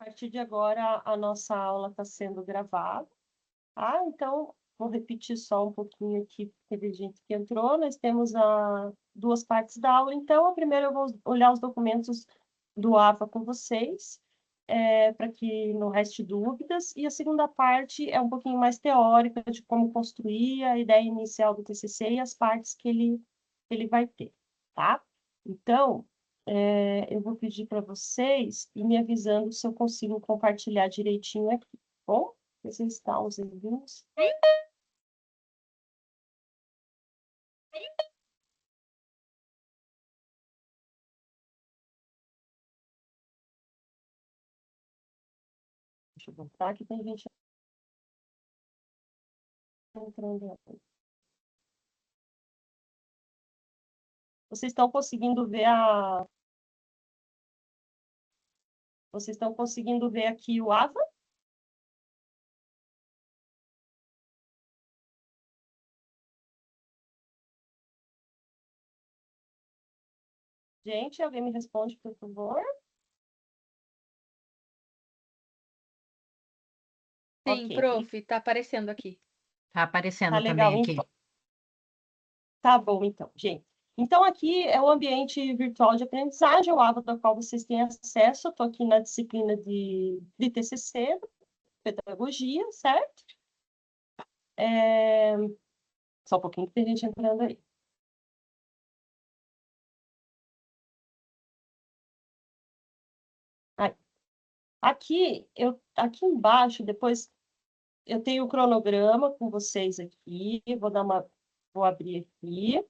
A partir de agora, a nossa aula está sendo gravada, tá? Então, vou repetir só um pouquinho aqui, porque teve gente que entrou. Nós temos duas partes da aula. Então, a primeira eu vou olhar os documentos do AVA com vocês, para que não reste dúvidas. E a segunda parte é um pouquinho mais teórica, de como construir a ideia inicial do TCC e as partes que ele vai ter, tá? Então, eu vou pedir para vocês ir me avisando se eu consigo compartilhar direitinho aqui, tá bom? Vocês estão os envios. Deixa eu voltar, que tem gente entrando. Vocês estão conseguindo ver Vocês estão conseguindo ver aqui o AVA? Gente, alguém me responde, por favor? Sim, Ok. prof, tá aparecendo aqui. Tá aparecendo Tá legal, também aqui. então. Tá bom, então, gente. Então, aqui é o ambiente virtual de aprendizagem, o AVA, do qual vocês têm acesso. Eu estou aqui na disciplina de TCC, pedagogia, certo? Só um pouquinho que tem gente entrando aí. Aí. Aqui embaixo, depois, eu tenho o cronograma com vocês aqui. Vou abrir aqui.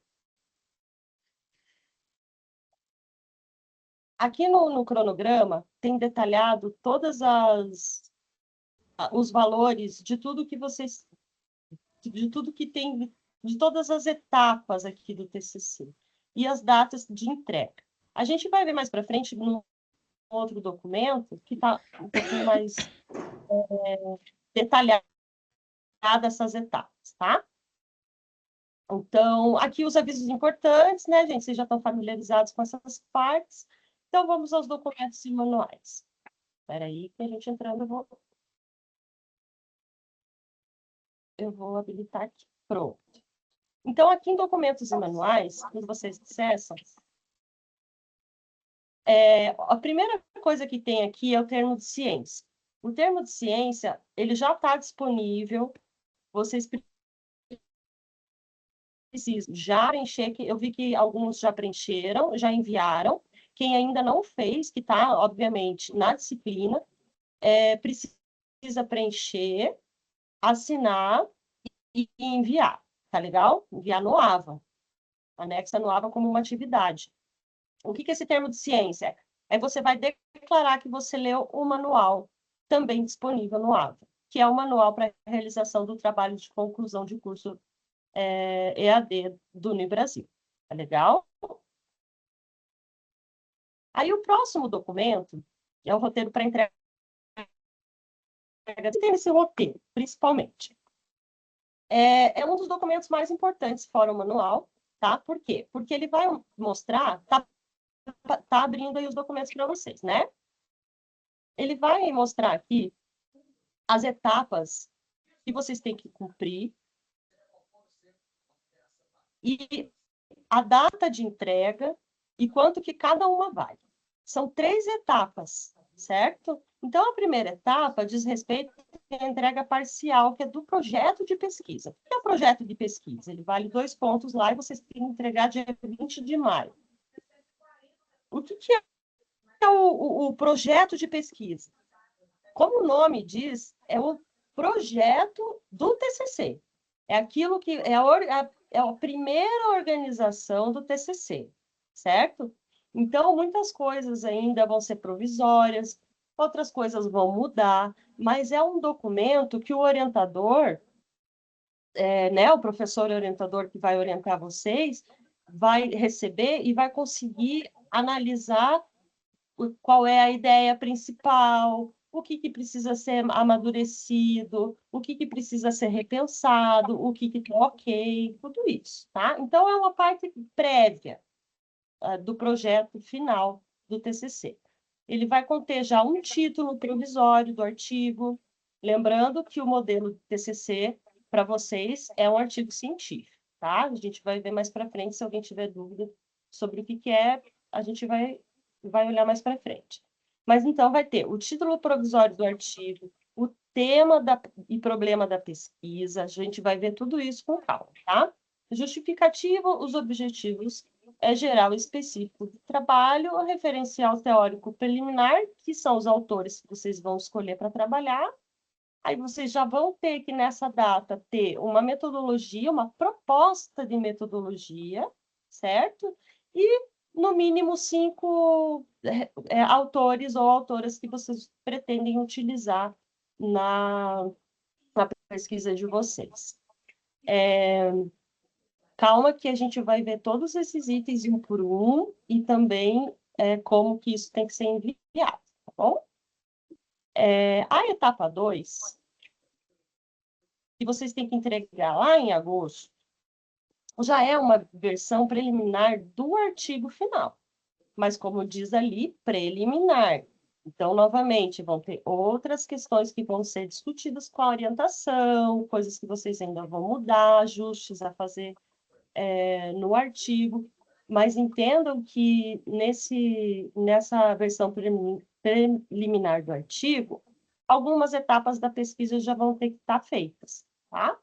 Aqui no cronograma tem detalhado os valores de tudo que vocês, de tudo que tem, de todas as etapas aqui do TCC e as datas de entrega. A gente vai ver mais para frente no outro documento que está um pouquinho mais detalhado essas etapas, tá? Então, aqui os avisos importantes, né, gente? Vocês já estão familiarizados com essas partes. Então, vamos aos documentos e manuais. Espera aí, que a gente entrando, eu vou habilitar aqui. Pronto. Então, aqui em documentos e manuais, quando vocês acessam, a primeira coisa que tem aqui é o termo de ciência. O termo de ciência, ele já está disponível, vocês precisam já preencher, que eu vi que alguns já preencheram, já enviaram. Quem ainda não fez, que está, obviamente, na disciplina, precisa preencher, assinar e enviar, tá legal? Enviar no AVA, anexa no AVA como uma atividade. O que é esse termo de ciência? Você vai declarar que você leu o manual, também disponível no AVA, que é o manual para a realização do trabalho de conclusão de curso EAD do Unibrasil. Tá legal? Aí o próximo documento é o roteiro para entrega. Tem esse roteiro, principalmente. É um dos documentos mais importantes fora o manual, tá? Por quê? Porque ele vai mostrar, tá abrindo aí os documentos para vocês, né? Ele vai mostrar aqui as etapas que vocês têm que cumprir e a data de entrega e quanto que cada uma vale. São 3 etapas, certo? Então, a primeira etapa diz respeito à entrega parcial, que é do projeto de pesquisa. O que é o projeto de pesquisa? Ele vale 2 pontos lá e vocês têm que entregar dia 20 de maio. O que é o projeto de pesquisa? Como o nome diz, é o projeto do TCC. É aquilo que é a primeira organização do TCC, certo? Então, muitas coisas ainda vão ser provisórias, outras coisas vão mudar, mas é um documento que o orientador, né, o professor orientador que vai orientar vocês, vai receber e vai conseguir analisar qual é a ideia principal, o que precisa ser amadurecido, o que precisa ser repensado, o que está ok, tudo isso, tá? Então, é uma parte prévia do projeto final do TCC. ele vai conter já um título provisório do artigo, lembrando que o modelo TCC, para vocês, é um artigo científico, tá? A gente vai ver mais para frente, se alguém tiver dúvida sobre o que é, a gente vai olhar mais para frente. Mas, então, vai ter o título provisório do artigo, o tema e problema da pesquisa, a gente vai ver tudo isso com calma, tá? Justificativa, os objetivos geral e específico do trabalho, o referencial teórico preliminar, que são os autores que vocês vão escolher para trabalhar. Aí vocês já vão ter que, nessa data, ter uma metodologia, uma proposta de metodologia, certo? E, no mínimo, 5 autores ou autoras que vocês pretendem utilizar na pesquisa de vocês. Calma que a gente vai ver todos esses itens um por um e também como que isso tem que ser enviado, tá bom? A etapa 2, que vocês têm que entregar lá em agosto, já é uma versão preliminar do artigo final, mas como diz ali, preliminar. Então, novamente, vão ter outras questões que vão ser discutidas com a orientação, coisas que vocês ainda vão mudar, ajustes a fazer no artigo, mas entendam que nessa versão preliminar do artigo, algumas etapas da pesquisa já vão ter que estar feitas, tá?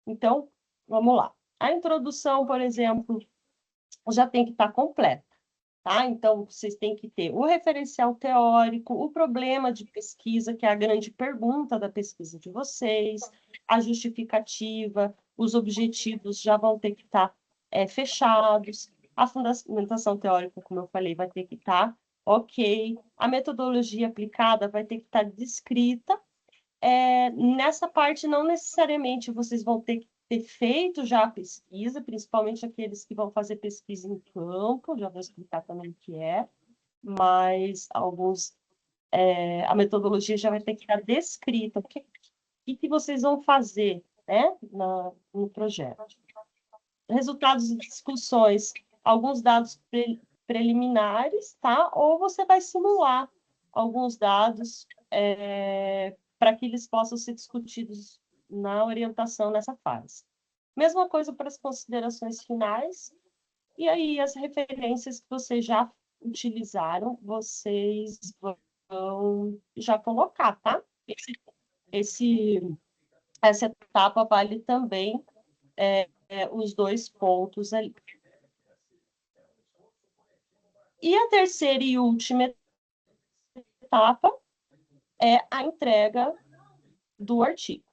Então, vamos lá. A introdução, por exemplo, já tem que estar completa, tá? Então, vocês têm que ter o referencial teórico, o problema de pesquisa, que é a grande pergunta da pesquisa de vocês, a justificativa, os objetivos já vão ter que estar fechados, a fundamentação teórica, como eu falei, vai ter que estar ok, a metodologia aplicada vai ter que estar descrita. Nessa parte, não necessariamente vocês vão ter que ter feito já a pesquisa, principalmente aqueles que vão fazer pesquisa em campo, já vou explicar também o que é, mas alguns, a metodologia já vai ter que estar descrita, o que vocês vão fazer, né, no projeto. Resultados de discussões, alguns dados preliminares, tá? Ou você vai simular alguns dados para que eles possam ser discutidos na orientação nessa fase. Mesma coisa para as considerações finais, e aí as referências que vocês já utilizaram, vocês vão já colocar, tá? Essa etapa vale também os 2 pontos ali. E a terceira e última etapa é a entrega do artigo,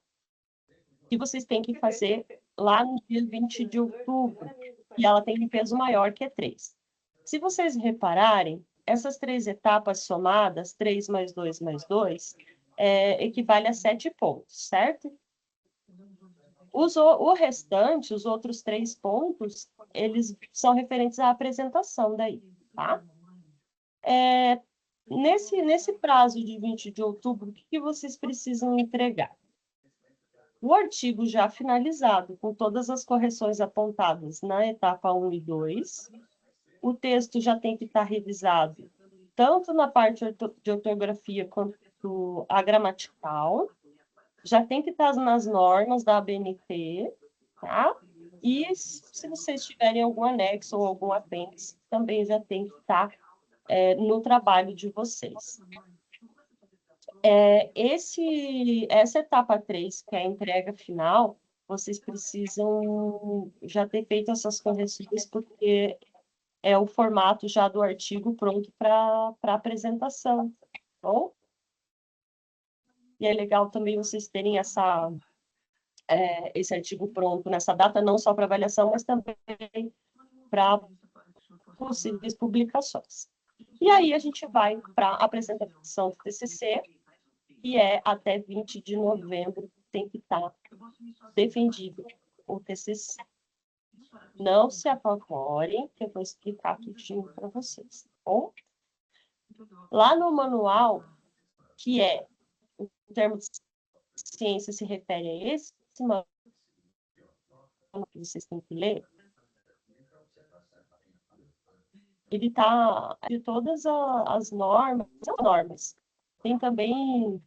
que vocês têm que fazer lá no dia 20 de outubro, e ela tem um peso maior que é 3. Se vocês repararem, essas 3 etapas somadas, 3 mais 2 mais 2, equivale a 7 pontos, certo? O restante, os outros 3 pontos, eles são referentes à apresentação daí, tá? Nesse prazo de 20 de outubro, o que vocês precisam entregar? O artigo já finalizado, com todas as correções apontadas na etapa 1 e 2, o texto já tem que estar revisado, tanto na parte de ortografia quanto a gramatical, já tem que estar nas normas da ABNT, tá? E se vocês tiverem algum anexo ou algum apêndice, também já tem que estar no trabalho de vocês. Essa etapa 3, que é a entrega final, vocês precisam já ter feito essas correções, porque é o formato já do artigo pronto para apresentação, tá bom? E é legal também vocês terem esse artigo pronto nessa data, não só para avaliação, mas também para possíveis publicações. E aí a gente vai para a apresentação do TCC, que é até 20 de novembro, tem que estar defendido o TCC. Não se apavorem, que eu vou explicar tudinho para vocês, tá bom? Lá no manual, que o termo de ciência se refere a esse manual que vocês têm que ler, ele está de todas as normas. Tem também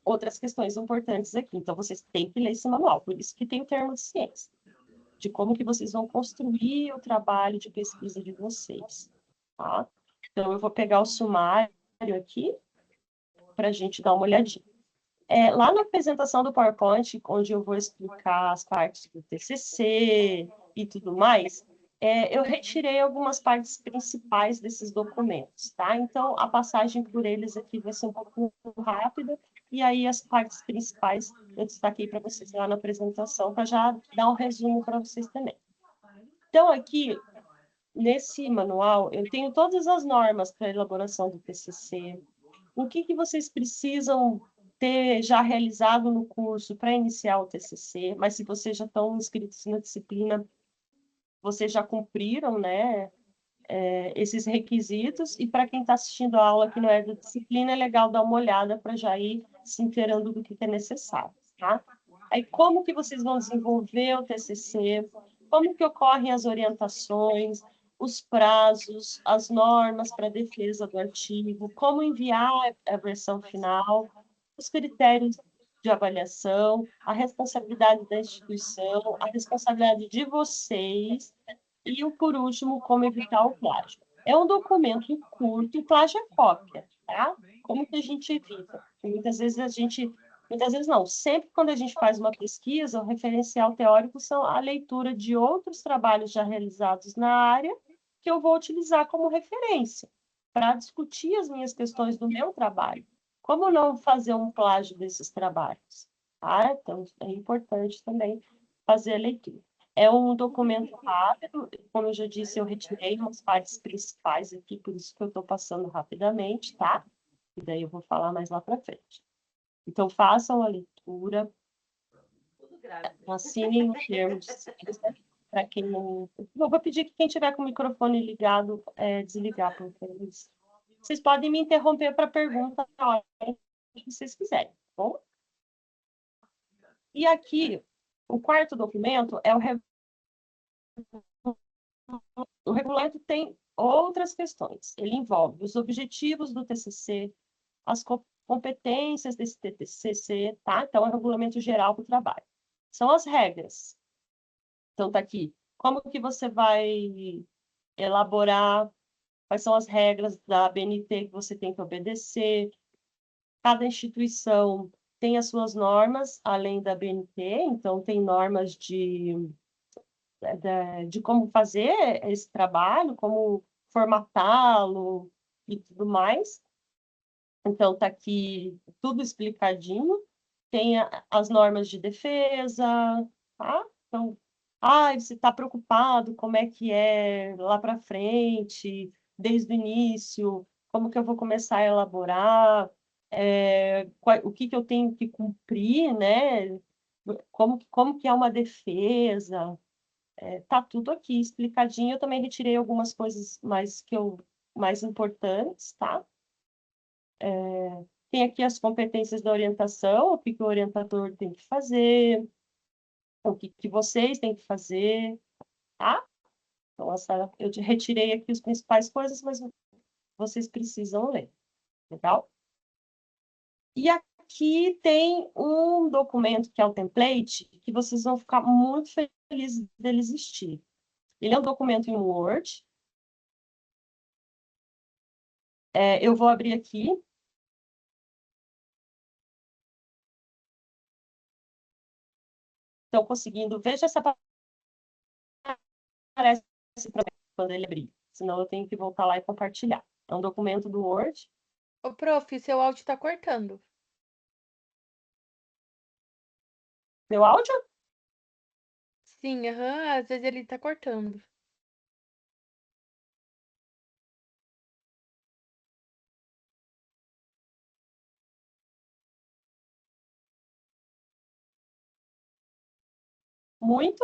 outras questões importantes aqui. Então, vocês têm que ler esse manual. Por isso que tem o termo de ciência, de como que vocês vão construir o trabalho de pesquisa de vocês, tá? Então, eu vou pegar o sumário aqui para a gente dar uma olhadinha. Lá na apresentação do PowerPoint, onde eu vou explicar as partes do TCC e tudo mais, eu retirei algumas partes principais desses documentos, tá? Então, a passagem por eles aqui vai ser um pouco rápida, e aí as partes principais eu destaquei para vocês lá na apresentação, para já dar um resumo para vocês também. Então, aqui, nesse manual, eu tenho todas as normas para a elaboração do TCC, o que vocês precisam ter já realizado no curso para iniciar o TCC, mas se vocês já estão inscritos na disciplina, vocês já cumpriram, né, esses requisitos, e para quem está assistindo a aula que não é da disciplina, é legal dar uma olhada para já ir se inteirando do que é necessário, tá? Aí, como que vocês vão desenvolver o TCC, como que ocorrem as orientações, os prazos, as normas para defesa do artigo, como enviar a versão final, os critérios de avaliação, a responsabilidade da instituição, a responsabilidade de vocês e, por último, como evitar o plágio. É um documento curto, plágio é cópia, tá? Como que a gente evita? Muitas vezes não, sempre quando a gente faz uma pesquisa, o referencial teórico são a leitura de outros trabalhos já realizados na área, que eu vou utilizar como referência para discutir as minhas questões do meu trabalho. Como não fazer um plágio desses trabalhos? Tá? Então, é importante também fazer a leitura. É um documento rápido, como eu já disse, eu retirei umas partes principais aqui, por isso que eu estou passando rapidamente, tá? E daí eu vou falar mais lá para frente. Então, façam a leitura, assinem o termo de ciência, para quem não... Eu vou pedir que quem tiver com o microfone ligado, desligar, porque vocês podem me interromper para pergunta na hora que vocês quiserem, tá bom? E aqui, o quarto documento é o regulamento tem outras questões. Ele envolve os objetivos do TCC, as competências desse TCC, tá? Então, é o regulamento geral do trabalho. São as regras. Então, tá aqui. Como que você vai elaborar? Quais são as regras da ABNT que você tem que obedecer? Cada instituição tem as suas normas, além da ABNT. Então, tem normas de como fazer esse trabalho, como formatá-lo e tudo mais. Então, está aqui tudo explicadinho. Tem as normas de defesa, tá? Então, você está preocupado, como é que é lá para frente, desde o início, como que eu vou começar a elaborar, o que que eu tenho que cumprir, né? Como que é uma defesa, tá tudo aqui explicadinho. Eu também retirei algumas coisas mais importantes, tá? Tem aqui as competências da orientação, o que que o orientador tem que fazer, o que que vocês têm que fazer, tá? Então, eu retirei aqui as principais coisas, mas vocês precisam ler, legal? E aqui tem um documento que é o template, que vocês vão ficar muito felizes dele existir. Ele é um documento em Word. Eu vou abrir aqui. Estão conseguindo. Veja se aparece quando ele abrir. Senão eu tenho que voltar lá e compartilhar. É um documento do Word. Ô, prof, seu áudio tá cortando. Meu áudio? Sim, aham, às vezes ele tá cortando. Muito.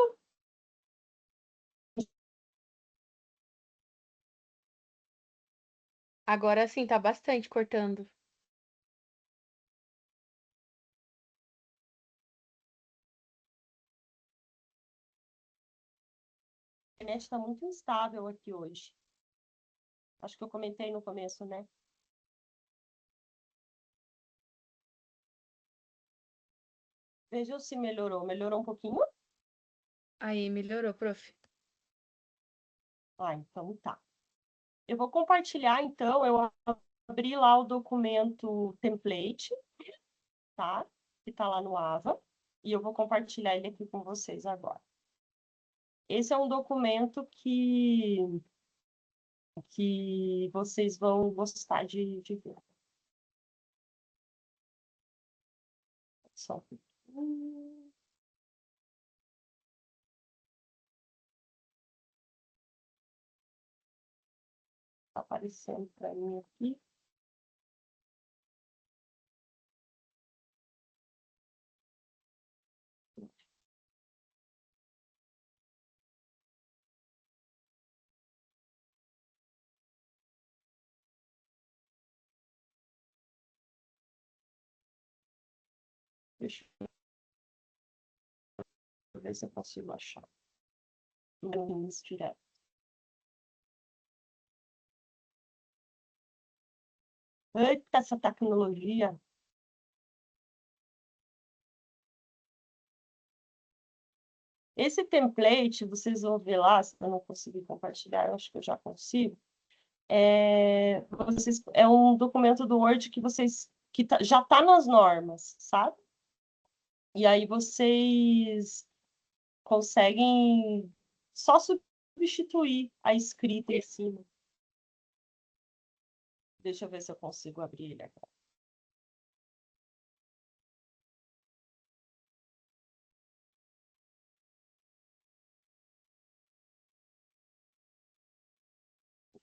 Agora sim, tá bastante cortando. A internet está muito instável aqui hoje. Acho que eu comentei no começo, né? Veja se melhorou. Melhorou um pouquinho? Aí, melhorou, prof. Ah, então tá. Eu vou compartilhar, então, eu abri lá o documento template, tá? Que tá lá no AVA, e eu vou compartilhar ele aqui com vocês agora. Esse é um documento que vocês vão gostar de ver. Só um pouquinho. Tá aparecendo para mim aqui. Deixa eu ver se eu consigo achar. No Teams direto. Eita, essa tecnologia. Esse template, vocês vão ver lá, se eu não conseguir compartilhar, eu acho que eu já consigo. É um documento do Word que já está nas normas, sabe? E aí vocês conseguem só substituir a escrita em cima. Deixa eu ver se eu consigo abrir ele agora.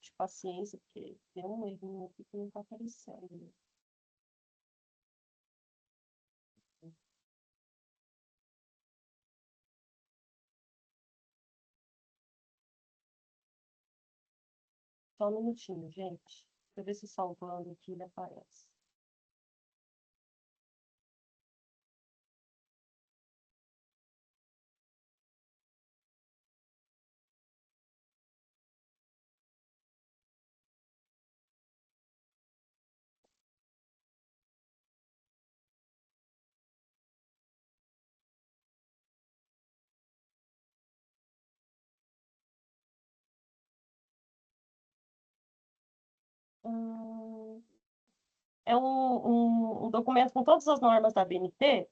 De paciência, porque tem um errinho aqui que não está aparecendo. Só um minutinho, gente. Deixa eu ver se salvando aqui ele aparece. É um documento com todas as normas da BNT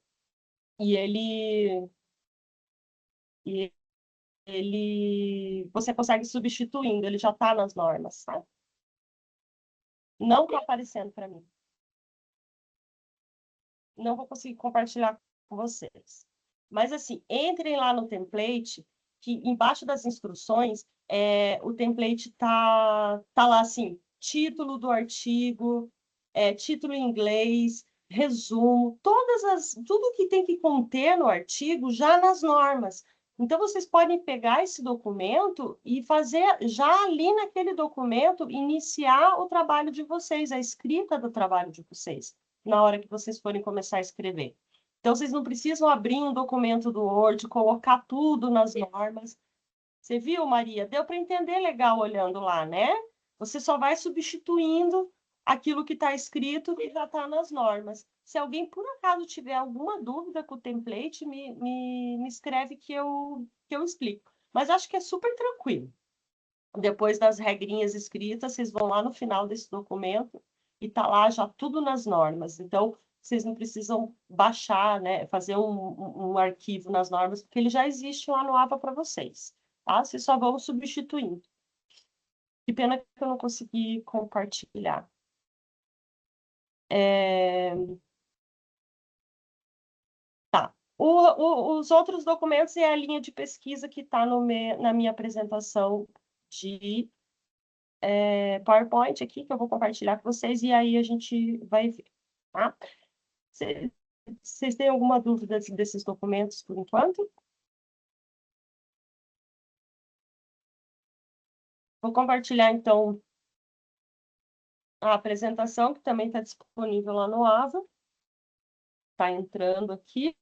e e você consegue substituindo, ele já está nas normas, tá? Não está aparecendo para mim. Não vou conseguir compartilhar com vocês. Mas, assim, entrem lá no template, que embaixo das instruções, o template tá lá, assim, título do artigo, título em inglês, resumo, tudo que tem que conter no artigo já nas normas. Então, vocês podem pegar esse documento e fazer já ali naquele documento, iniciar o trabalho de vocês, a escrita do trabalho de vocês, na hora que vocês forem começar a escrever. Então, vocês não precisam abrir um documento do Word, colocar tudo nas normas. Você viu, Maria? Deu para entender legal olhando lá, né? Você só vai substituindo aquilo que está escrito e já está nas normas. Se alguém, por acaso, tiver alguma dúvida com o template, me escreve que eu explico. Mas acho que é super tranquilo. Depois das regrinhas escritas, vocês vão lá no final desse documento e está lá já tudo nas normas. Então, vocês não precisam baixar, né, fazer um arquivo nas normas, porque ele já existe lá no APA para vocês. Tá? Vocês só vão substituindo. Que pena que eu não consegui compartilhar. Tá. Os outros documentos é a linha de pesquisa que está na minha apresentação de PowerPoint aqui, que eu vou compartilhar com vocês, e aí a gente vai ver, tá? Vocês têm alguma dúvida desses documentos por enquanto? Vou compartilhar, então, a apresentação, que também está disponível lá no AVA. Está entrando aqui.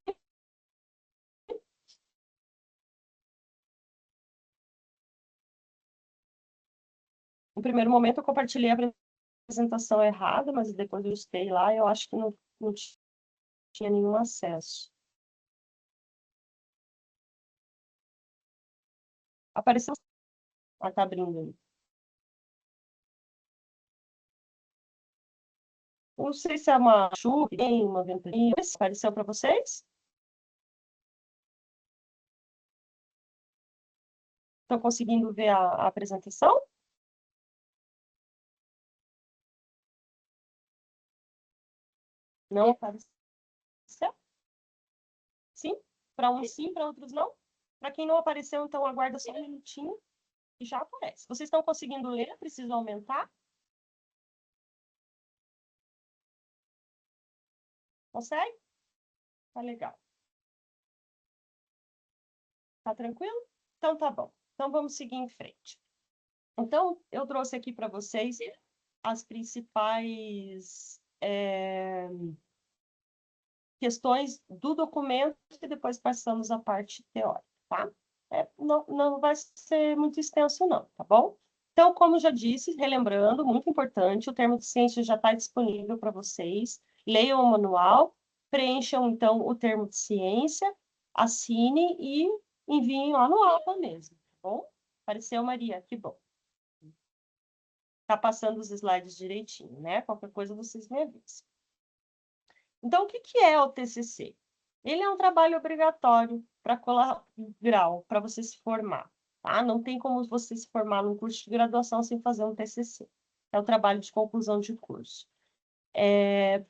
primeiro momento eu compartilhei a apresentação errada, mas depois eu estei lá e eu acho que não tinha nenhum acesso. Apareceu. Ah, tá abrindo aí. Não sei se é uma chuva, uma ventania. Apareceu para vocês? Estão conseguindo ver a apresentação? Não apareceu? Sim? Para uns sim, para outros não? Para quem não apareceu, então aguarda só um minutinho e já aparece. Vocês estão conseguindo ler? Preciso aumentar? Consegue? Tá legal. Tá tranquilo? Então tá bom. Então vamos seguir em frente. Então, eu trouxe aqui para vocês as principais questões do documento e depois passamos à parte teórica, tá? Não vai ser muito extenso, não, tá bom? Então, como já disse, relembrando, muito importante, o termo de ciência já está disponível para vocês. Leiam o manual, preencham, então, o termo de ciência, assinem e enviem lá no APA mesmo, tá bom? Apareceu, Maria, que bom. Tá passando os slides direitinho, né? Qualquer coisa vocês me avisam. Então, o que é o TCC? Ele é um trabalho obrigatório para grau, para você se formar, tá? Não tem como você se formar num curso de graduação sem fazer um TCC. É o trabalho de conclusão de curso.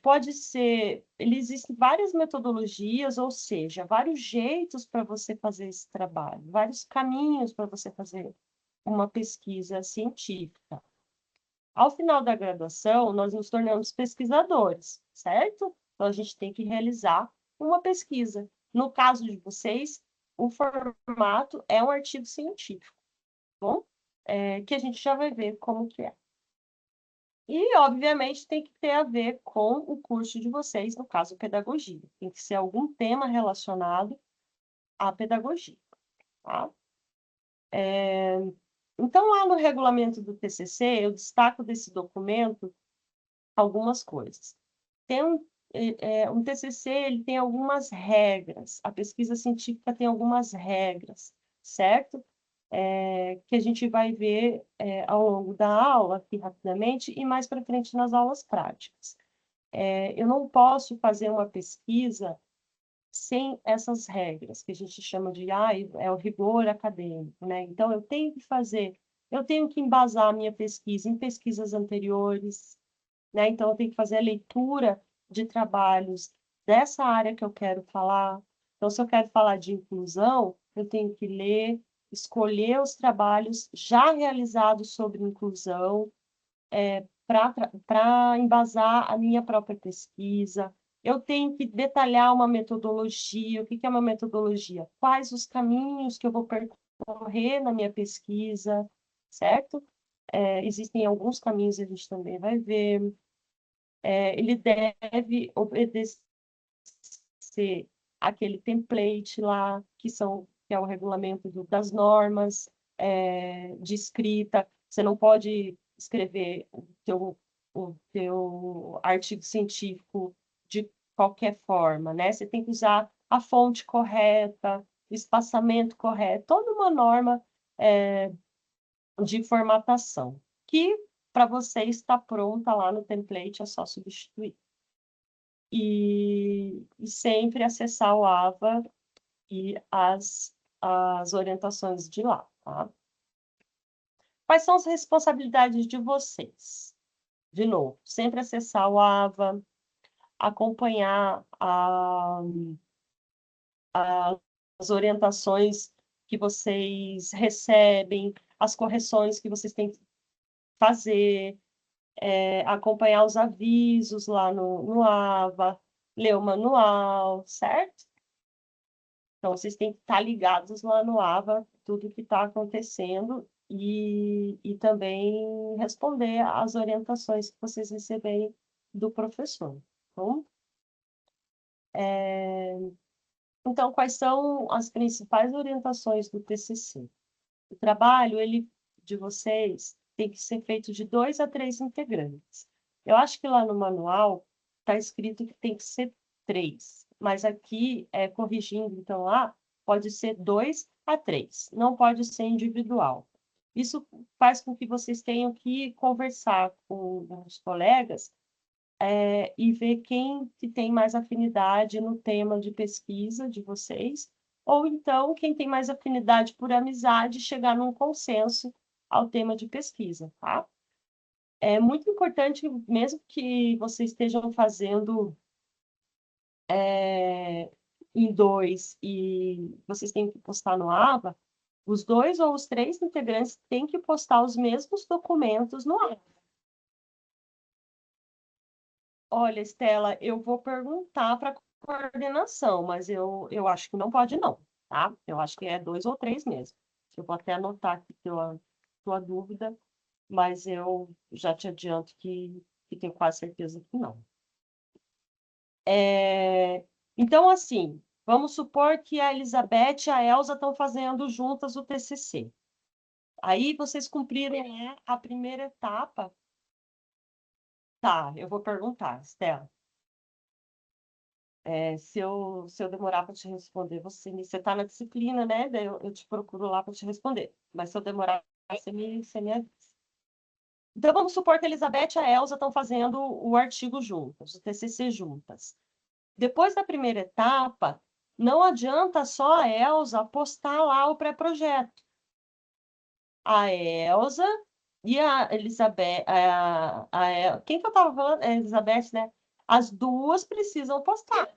Pode ser, existem várias metodologias, ou seja, vários jeitos para você fazer esse trabalho, vários caminhos para você fazer uma pesquisa científica. Ao final da graduação, nós nos tornamos pesquisadores, certo? Então, a gente tem que realizar uma pesquisa. No caso de vocês, o formato é um artigo científico, tá bom? Que a gente já vai ver como que é. E, obviamente, tem que ter a ver com o curso de vocês, no caso, pedagogia. Tem que ser algum tema relacionado à pedagogia, tá? Então, lá no regulamento do TCC, eu destaco desse documento algumas coisas. Tem um TCC, ele tem algumas regras, a pesquisa científica tem algumas regras, certo? Que a gente vai ver ao longo da aula, aqui rapidamente, e mais para frente nas aulas práticas. Eu não posso fazer uma pesquisa sem essas regras, que a gente chama de é o rigor acadêmico, né? Então, eu tenho que embasar a minha pesquisa em pesquisas anteriores, né? Então, eu tenho que fazer a leitura de trabalhos dessa área que eu quero falar. Então, se eu quero falar de inclusão, eu tenho que ler, escolher os trabalhos já realizados sobre inclusão, para embasar a minha própria pesquisa. Eu tenho que detalhar uma metodologia. O que é uma metodologia? Quais os caminhos que eu vou percorrer na minha pesquisa, certo? Existem alguns caminhos, a gente também vai ver. Ele deve obedecer aquele template lá, que é o regulamento das normas de escrita. Você não pode escrever o teu artigo científico de qualquer forma, né? Você tem que usar a fonte correta, o espaçamento correto, toda uma norma de formatação, que para você está pronta lá no template, é só substituir. E sempre acessar o AVA e as orientações de lá, tá? Quais são as responsabilidades de vocês? De novo, sempre acessar o AVA, acompanhar as orientações que vocês recebem, as correções que vocês têm que fazer, acompanhar os avisos lá no AVA, ler o manual, certo? Então, vocês têm que estar ligados lá no AVA, tudo que está acontecendo, e também responder às orientações que vocês receberem do professor. Bom? Então, quais são as principais orientações do TCC? O trabalho de vocês, tem que ser feito de 2 a 3 integrantes. Eu acho que lá no manual está escrito que tem que ser 3, mas aqui, corrigindo, então, lá, pode ser 2 a 3, não pode ser individual. Isso faz com que vocês tenham que conversar com os colegas e ver quem que tem mais afinidade no tema de pesquisa de vocês, ou então quem tem mais afinidade por amizade, chegar num consenso ao tema de pesquisa, tá? É muito importante, mesmo que vocês estejam fazendo em 2 e vocês têm que postar no AVA, os 2 ou os 3 integrantes têm que postar os mesmos documentos no AVA. Olha, Estela, eu vou perguntar para a coordenação, mas eu acho que não pode, não, tá? Eu acho que é 2 ou 3 mesmo. Eu vou até anotar aqui tua dúvida, mas eu já te adianto que tenho quase certeza que não. Então, assim, vamos supor que a Elizabeth e a Elsa estão fazendo juntas o TCC. Aí vocês cumpriram, né, a primeira etapa. Tá, eu vou perguntar, Estela. Se eu demorar para te responder, você está na disciplina, né? Daí eu te procuro lá para te responder. Mas se eu demorar, você me avisa. Então, vamos supor que a Elizabeth e a Elsa estão fazendo o artigo juntas, o TCC juntas. Depois da primeira etapa, não adianta só a Elsa postar lá o pré-projeto. A Elsa e a Elizabeth, quem que eu estava falando? A Elizabeth, né? As duas precisam postar.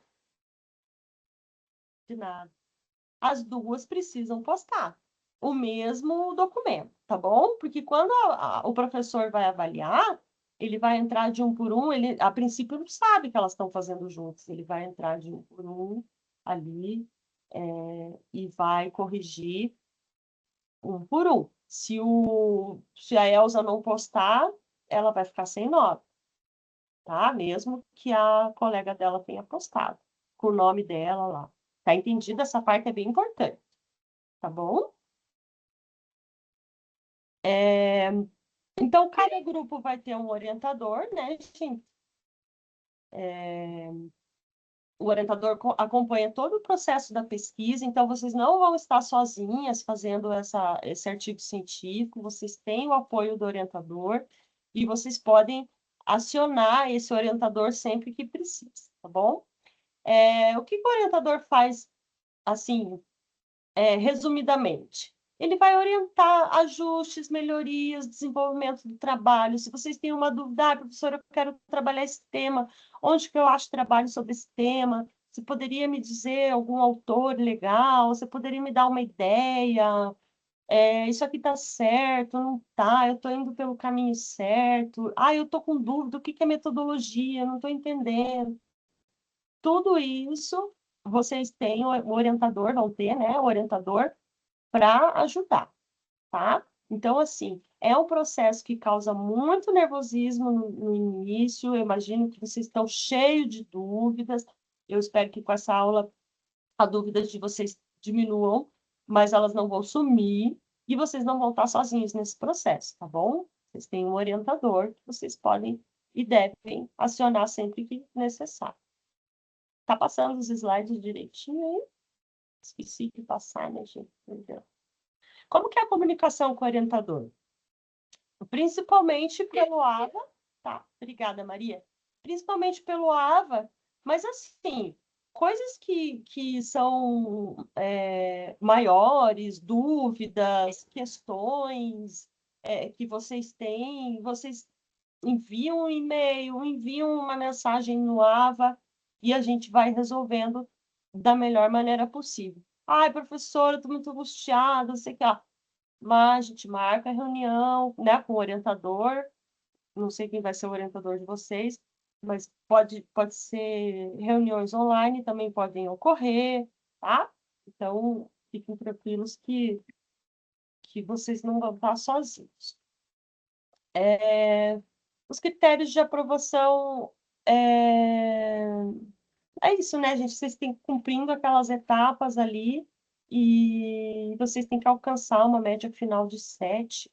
De nada. As duas precisam postar o mesmo documento, tá bom? Porque quando o professor vai avaliar, ele vai entrar de um por um, ele a princípio não sabe que elas estão fazendo juntos, ele vai entrar de um por um ali e vai corrigir um por um. Se a Elsa não postar, ela vai ficar sem nota, tá? Mesmo que a colega dela tenha postado, com o nome dela lá. Tá entendido? Essa parte é bem importante, tá bom? Então, cada grupo vai ter um orientador, né, gente? O orientador acompanha todo o processo da pesquisa, então vocês não vão estar sozinhas fazendo esse artigo científico, vocês têm o apoio do orientador e vocês podem acionar esse orientador sempre que precisa, tá bom? O que o orientador faz, assim, resumidamente? Ele vai orientar ajustes, melhorias, desenvolvimento do trabalho. Se vocês têm uma dúvida, professora, eu quero trabalhar esse tema, onde que eu acho trabalho sobre esse tema? Você poderia me dizer algum autor legal? Você poderia me dar uma ideia? Isso aqui está certo, não está? Eu estou indo pelo caminho certo? Eu estou com dúvida, o que que é metodologia? Eu não estou entendendo. Tudo isso, vocês têm o orientador, vão ter, né, o orientador para ajudar, tá? Então, assim, é um processo que causa muito nervosismo no início. Eu imagino que vocês estão cheios de dúvidas. Eu espero que com essa aula a dúvidas de vocês diminuam, mas elas não vão sumir e vocês não vão estar sozinhos nesse processo, tá bom? Vocês têm um orientador que vocês podem e devem acionar sempre que necessário. Tá passando os slides direitinho aí? Esqueci de passar, né, gente? Perdão. Como que é a comunicação com o orientador? Principalmente pelo AVA, tá? Obrigada, Maria. Principalmente pelo AVA, mas assim, coisas que são maiores, dúvidas, questões que vocês têm, vocês enviam um e-mail, enviam uma mensagem no AVA e a gente vai resolvendo da melhor maneira possível. Ai, professora, eu estou muito angustiada, sei que mas a gente marca a reunião, né, com o orientador. Não sei quem vai ser o orientador de vocês, mas pode ser reuniões online, também podem ocorrer, tá? Então, fiquem tranquilos que vocês não vão estar sozinhos. Os critérios de aprovação é isso, né, gente? Vocês têm que ir cumprindo aquelas etapas ali e vocês têm que alcançar uma média final de 7.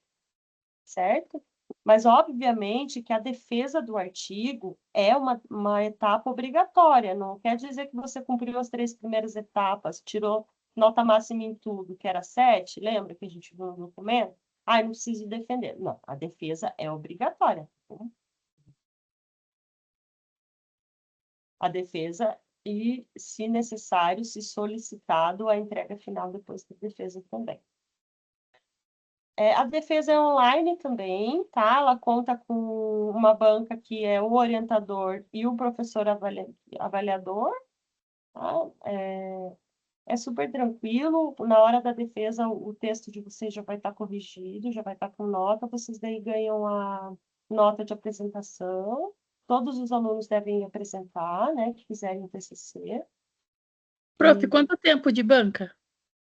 certo? Mas, obviamente, que a defesa do artigo é uma etapa obrigatória, não quer dizer que você cumpriu as 3 primeiras etapas, tirou nota máxima em tudo, que era 7, lembra que a gente viu no documento? Ah, eu não preciso defender. Não, a defesa é obrigatória. A defesa e, se necessário, se solicitado, a entrega final depois da defesa também. A defesa é online também, tá? Ela conta com uma banca que é o orientador e o professor avaliador, tá? É super tranquilo. Na hora da defesa, o texto de vocês já vai estar corrigido, já vai estar com nota. Vocês daí ganham a nota de apresentação. Todos os alunos devem apresentar, né, que fizerem o TCC. Prof, quanto tempo de banca?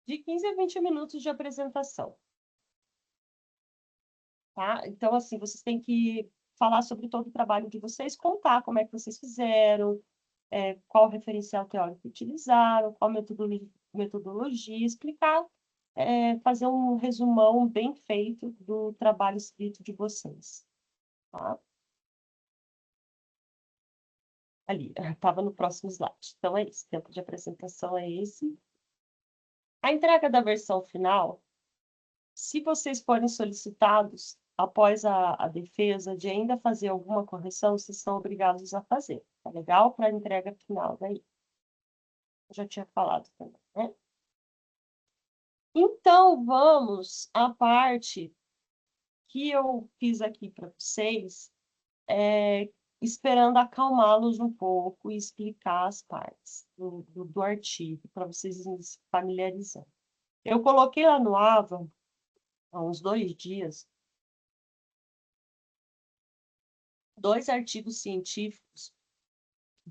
De 15 a 20 minutos de apresentação. Tá? Então, assim, vocês têm que falar sobre todo o trabalho de vocês, contar como é que vocês fizeram, qual referencial teórico utilizaram, qual metodologia, explicar, fazer um resumão bem feito do trabalho escrito de vocês. Tá? Ali, estava no próximo slide. Então, é isso, o tempo de apresentação é esse. A entrega da versão final, se vocês forem solicitados, após a defesa, de ainda fazer alguma correção, vocês são obrigados a fazer. Tá legal? Para a entrega final daí. Eu já tinha falado também, né? Então, vamos à parte que eu fiz aqui para vocês, esperando acalmá-los um pouco e explicar as partes do artigo, para vocês se familiarizarem. Eu coloquei lá no AVA, há uns 2 dias, 2 artigos científicos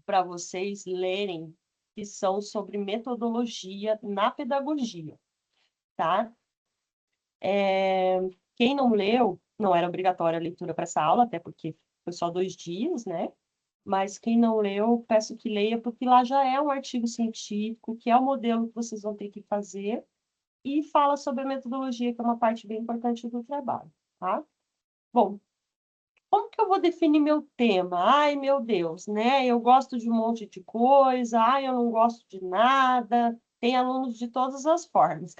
para vocês lerem, que são sobre metodologia na pedagogia, tá? Quem não leu, não era obrigatória a leitura para essa aula, até porque foi só 2 dias, né? Mas quem não leu, peço que leia, porque lá já é um artigo científico, que é o modelo que vocês vão ter que fazer, e fala sobre a metodologia, que é uma parte bem importante do trabalho, tá? Bom, como que eu vou definir meu tema? Ai, meu Deus, né? Eu gosto de um monte de coisa, ai, eu não gosto de nada. Tem alunos de todas as formas.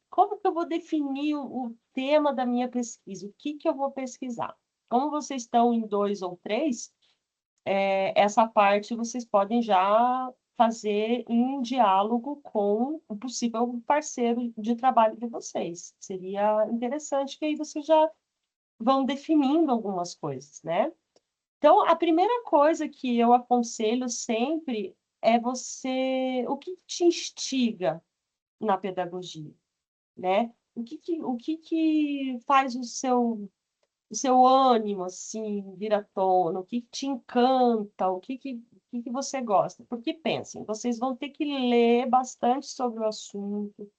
Como que eu vou definir o tema da minha pesquisa? O que que eu vou pesquisar? Como vocês estão em 2 ou 3, essa parte vocês podem já fazer em diálogo com o possível parceiro de trabalho de vocês. Seria interessante que aí vocês já vão definindo algumas coisas, né? Então, a primeira coisa que eu aconselho sempre é o que te instiga na pedagogia, né? O que que faz o seu ânimo, assim, vir à tona? O que te encanta? O que que você gosta? Porque, pensem, vocês vão ter que ler bastante sobre o assunto,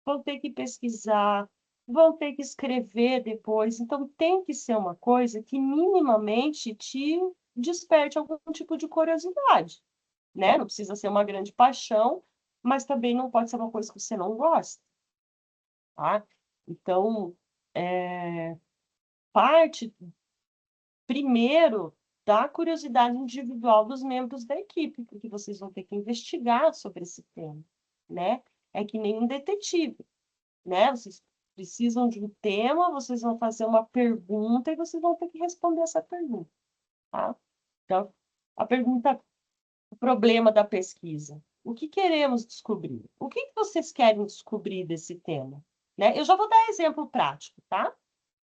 vão ter que pesquisar, vão ter que escrever depois. Então, tem que ser uma coisa que minimamente te desperte algum tipo de curiosidade, né? Não precisa ser uma grande paixão, mas também não pode ser uma coisa que você não gosta, tá? Então, parte primeiro da curiosidade individual dos membros da equipe, porque vocês vão ter que investigar sobre esse tema, né? É que nem um detetive, né? Vocês precisam de um tema, vocês vão fazer uma pergunta e vocês vão ter que responder essa pergunta, tá? Então, a pergunta, o problema da pesquisa. O que queremos descobrir? O que que vocês querem descobrir desse tema? Né? Eu já vou dar exemplo prático, tá?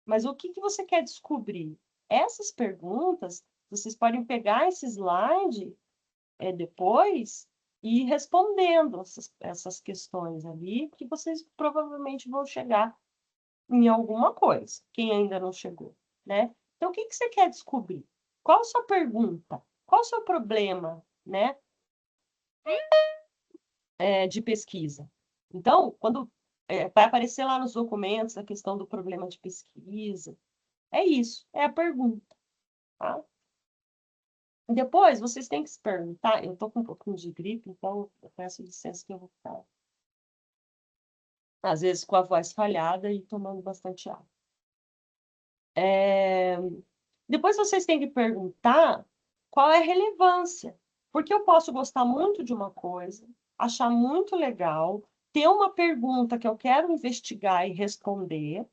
Mas o que que você quer descobrir? Essas perguntas, vocês podem pegar esse slide depois e ir respondendo essas questões ali, que vocês provavelmente vão chegar em alguma coisa, quem ainda não chegou, né? Então, o que que você quer descobrir? Qual a sua pergunta? Qual o seu problema, né, de pesquisa? Então, quando vai aparecer lá nos documentos a questão do problema de pesquisa, é isso, é a pergunta, tá? Depois, vocês têm que se perguntar, eu estou com um pouquinho de gripe, então eu peço licença que eu vou ficar, às vezes, com a voz falhada e tomando bastante água. Depois vocês têm que perguntar qual é a relevância. Porque eu posso gostar muito de uma coisa, achar muito legal, ter uma pergunta que eu quero investigar e responder,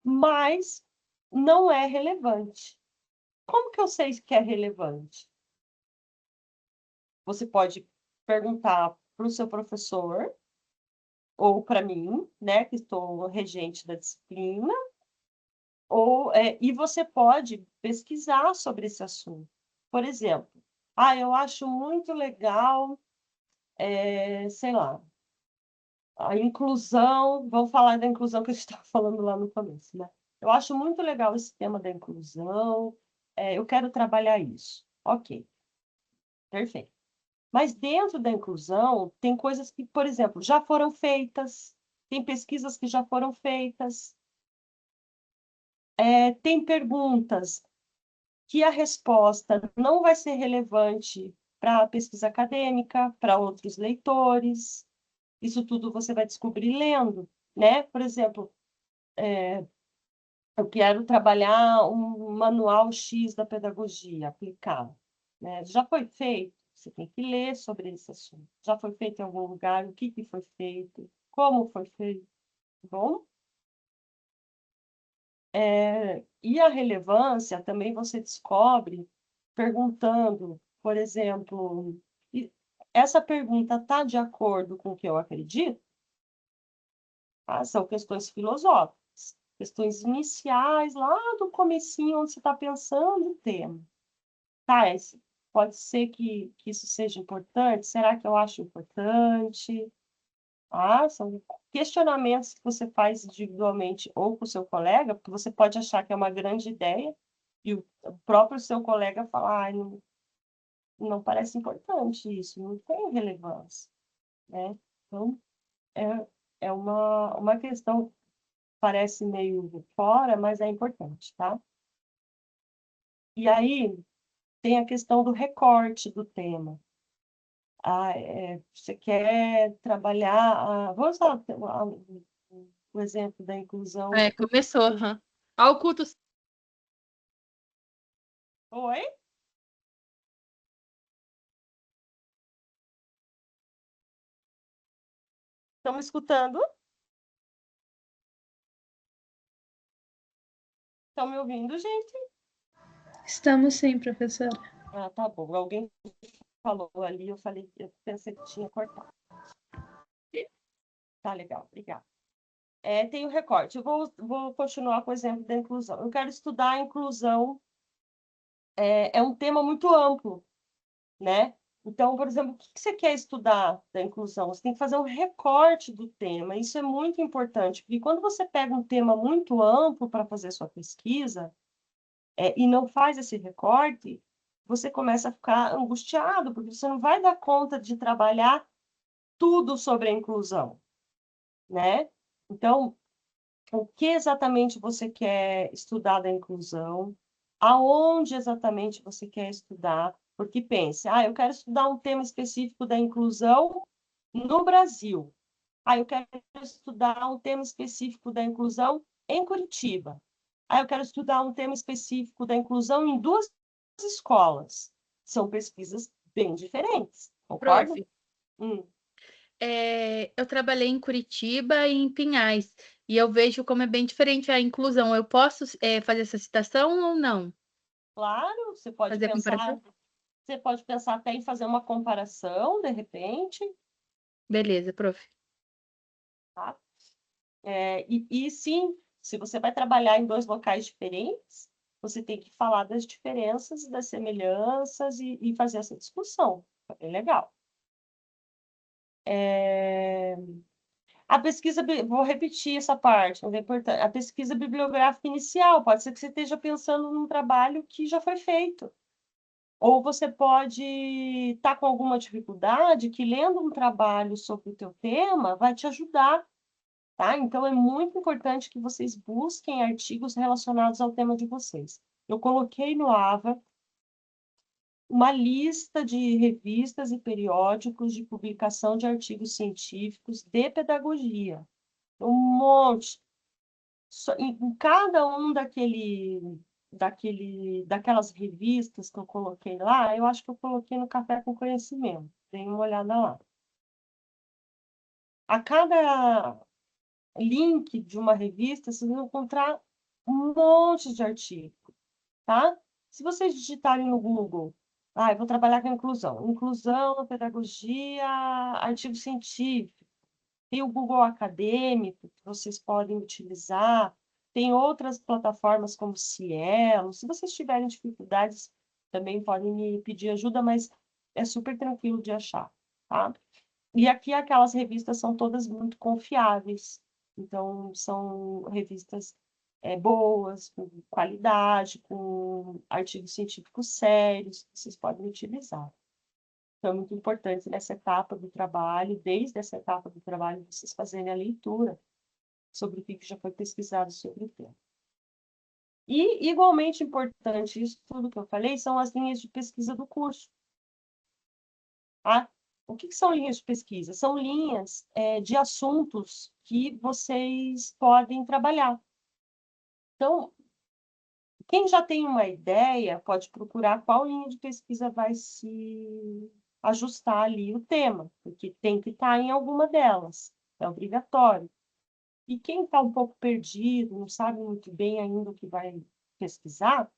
mas não é relevante. Como que eu sei que é relevante? Você pode perguntar para o seu professor ou para mim, né, que estou regente da disciplina, e você pode pesquisar sobre esse assunto. Por exemplo, eu acho muito legal, sei lá, a inclusão, vamos falar da inclusão que a gente estava falando lá no começo, né? Eu acho muito legal esse tema da inclusão, eu quero trabalhar isso. Ok, perfeito. Mas dentro da inclusão, tem coisas que, por exemplo, já foram feitas, tem pesquisas que já foram feitas, tem perguntas que a resposta não vai ser relevante para a pesquisa acadêmica, para outros leitores. Isso tudo você vai descobrir lendo, né? Por exemplo, eu quero trabalhar um manual X da pedagogia aplicada, né? Já foi feito? Você tem que ler sobre esse assunto. Já foi feito em algum lugar? O que que foi feito? Como foi feito? Bom? E a relevância também você descobre perguntando, por exemplo, essa pergunta está de acordo com o que eu acredito? São questões filosóficas, questões iniciais, lá do comecinho, onde você está pensando o tema. Tá, pode ser que isso seja importante? Será que eu acho importante? São questionamentos que você faz individualmente ou com o seu colega, porque você pode achar que é uma grande ideia, e o próprio seu colega fala, não, não parece importante isso, não tem relevância, né? Então, é uma questão que parece meio fora, mas é importante, tá? E aí, tem a questão do recorte do tema. Você quer trabalhar... vamos usar o exemplo da inclusão. Começou. Aham. Ao culto. Oi? Estão me escutando? Estão me ouvindo, gente? Estamos sim, professora. Tá bom. Alguém falou ali, eu pensei que tinha cortado. Tá legal, obrigada. Tem o recorte. Eu vou continuar com o exemplo da inclusão. Eu quero estudar a inclusão, é um tema muito amplo, né? Então, por exemplo, o que você quer estudar da inclusão? Você tem que fazer um recorte do tema. Isso é muito importante, porque quando você pega um tema muito amplo para fazer sua pesquisa, e não faz esse recorte, você começa a ficar angustiado, porque você não vai dar conta de trabalhar tudo sobre a inclusão, né? Então, o que exatamente você quer estudar da inclusão? Aonde exatamente você quer estudar? Porque pense, eu quero estudar um tema específico da inclusão no Brasil. Eu quero estudar um tema específico da inclusão em Curitiba. Eu quero estudar um tema específico da inclusão em duas escolas. São pesquisas bem diferentes, Prof, concorda? Hum. eu trabalhei em Curitiba e em Pinhais, e eu vejo como é bem diferente a inclusão. Eu posso fazer essa citação ou não? Claro, Fazer a comparação? você pode pensar até em fazer uma comparação, de repente, Beleza, prof. tá? E sim, se você vai trabalhar em dois locais diferentes, você tem que falar das diferenças, das semelhanças e fazer essa discussão. É bem legal. A pesquisa, vou repetir essa parte, mas é importante. A pesquisa bibliográfica inicial, pode ser que você esteja pensando num trabalho que já foi feito. Ou você pode estar com alguma dificuldade que lendo um trabalho sobre o teu tema vai te ajudar, tá? Então, é muito importante que vocês busquem artigos relacionados ao tema de vocês. Eu coloquei no AVA uma lista de revistas e periódicos de publicação de artigos científicos de pedagogia. Um monte. Em cada um daquelas revistas que eu coloquei lá, eu acho que eu coloquei no Café com Conhecimento. Dei uma olhada lá. A cada link de uma revista, vocês vão encontrar um monte de artigo, tá? Se vocês digitarem no Google, eu vou trabalhar com inclusão. Inclusão na pedagogia, artigo científico. Tem o Google Acadêmico, que vocês podem utilizar. Tem outras plataformas como Cielo. Se vocês tiverem dificuldades, também podem me pedir ajuda, mas é super tranquilo de achar, tá? E aqui aquelas revistas são todas muito confiáveis. Então, são revistas boas, com qualidade, com artigos científicos sérios, que vocês podem utilizar. Então, é muito importante nessa etapa do trabalho, desde essa etapa do trabalho, vocês fazerem a leitura sobre o que já foi pesquisado sobre o tema. E, igualmente importante, isso tudo que eu falei, são as linhas de pesquisa do curso. Tá? O que são linhas de pesquisa? São linhas de assuntos que vocês podem trabalhar. Então, quem já tem uma ideia pode procurar qual linha de pesquisa vai se ajustar ali o tema, porque tem que estar em alguma delas, é obrigatório. E quem está um pouco perdido, não sabe muito bem ainda o que vai pesquisar,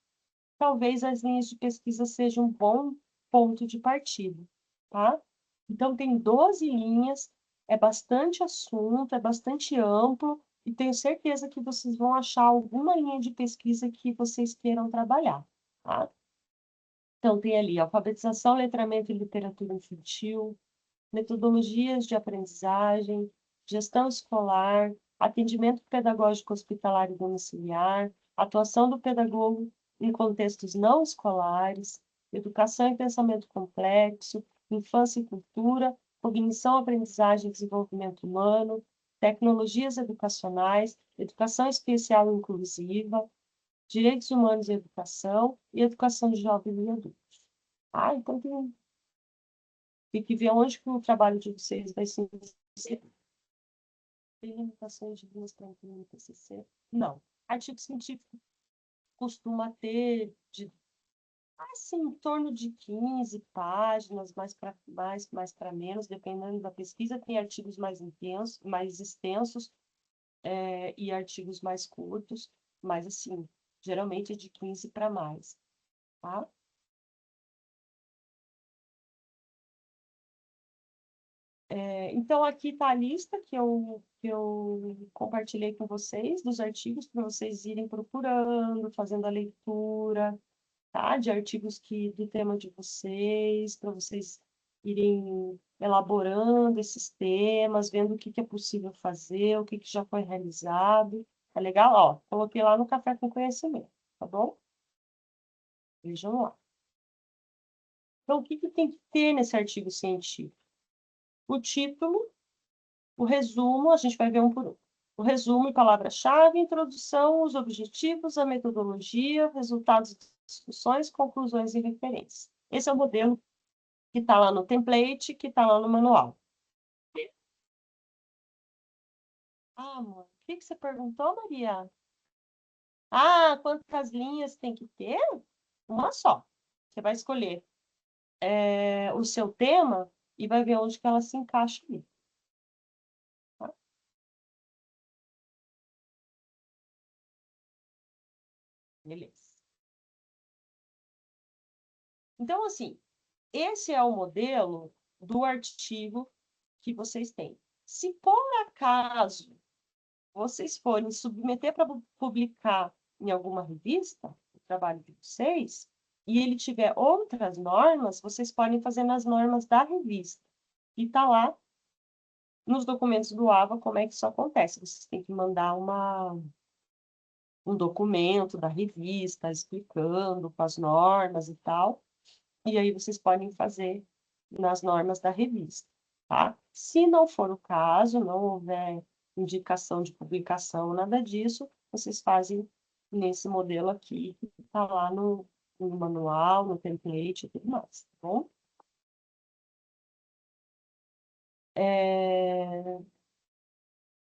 talvez as linhas de pesquisa sejam um bom ponto de partida, tá? Então, tem 12 linhas, é bastante assunto, é bastante amplo, e tenho certeza que vocês vão achar alguma linha de pesquisa que vocês queiram trabalhar, tá? Então, tem ali alfabetização, letramento e literatura infantil, metodologias de aprendizagem, gestão escolar, atendimento pedagógico hospitalar e domiciliar, atuação do pedagogo em contextos não escolares, educação e pensamento complexo, infância e cultura, cognição, aprendizagem e desenvolvimento humano, tecnologias educacionais, educação especial e inclusiva, direitos humanos e educação, e educação de jovens e adultos. Então tem que ver onde que o trabalho de vocês vai se inserir. Tem limitações de duas para incluir no TCC? Não. Artigo científico costuma ter assim, em torno de 15 páginas, mais para menos, dependendo da pesquisa. Tem artigos mais intensos, mais extensos, e artigos mais curtos, mas assim, geralmente é de 15 para mais, tá? Então, aqui está a lista que eu compartilhei com vocês, dos artigos, para vocês irem procurando, fazendo a leitura, tá? De artigos do tema de vocês, para vocês irem elaborando esses temas, vendo o que é possível fazer, o que já foi realizado. Tá legal? Ó, coloquei lá no Café com Conhecimento, tá bom? Vejam lá. Então, o que tem que ter nesse artigo científico? O título, o resumo, a gente vai ver um por um. O resumo e palavra-chave, introdução, os objetivos, a metodologia, resultados das discussões, conclusões e referências. Esse é o modelo que está lá no template, que está lá no manual. Amor, o que você perguntou, Maria? Quantas linhas tem que ter? Uma só. Você vai escolher o seu tema e vai ver onde que ela se encaixa ali. Tá? Beleza. Então, assim, esse é o modelo do artigo que vocês têm. Se por acaso vocês forem submeter para publicar em alguma revista o trabalho de vocês, e ele tiver outras normas, vocês podem fazer nas normas da revista. E está lá nos documentos do AVA como é que isso acontece. Vocês têm que mandar um documento da revista explicando com as normas e tal. E aí vocês podem fazer nas normas da revista, tá? Se não for o caso, não houver indicação de publicação, nada disso, vocês fazem nesse modelo aqui, que está lá no manual, no template e tudo mais, tá bom?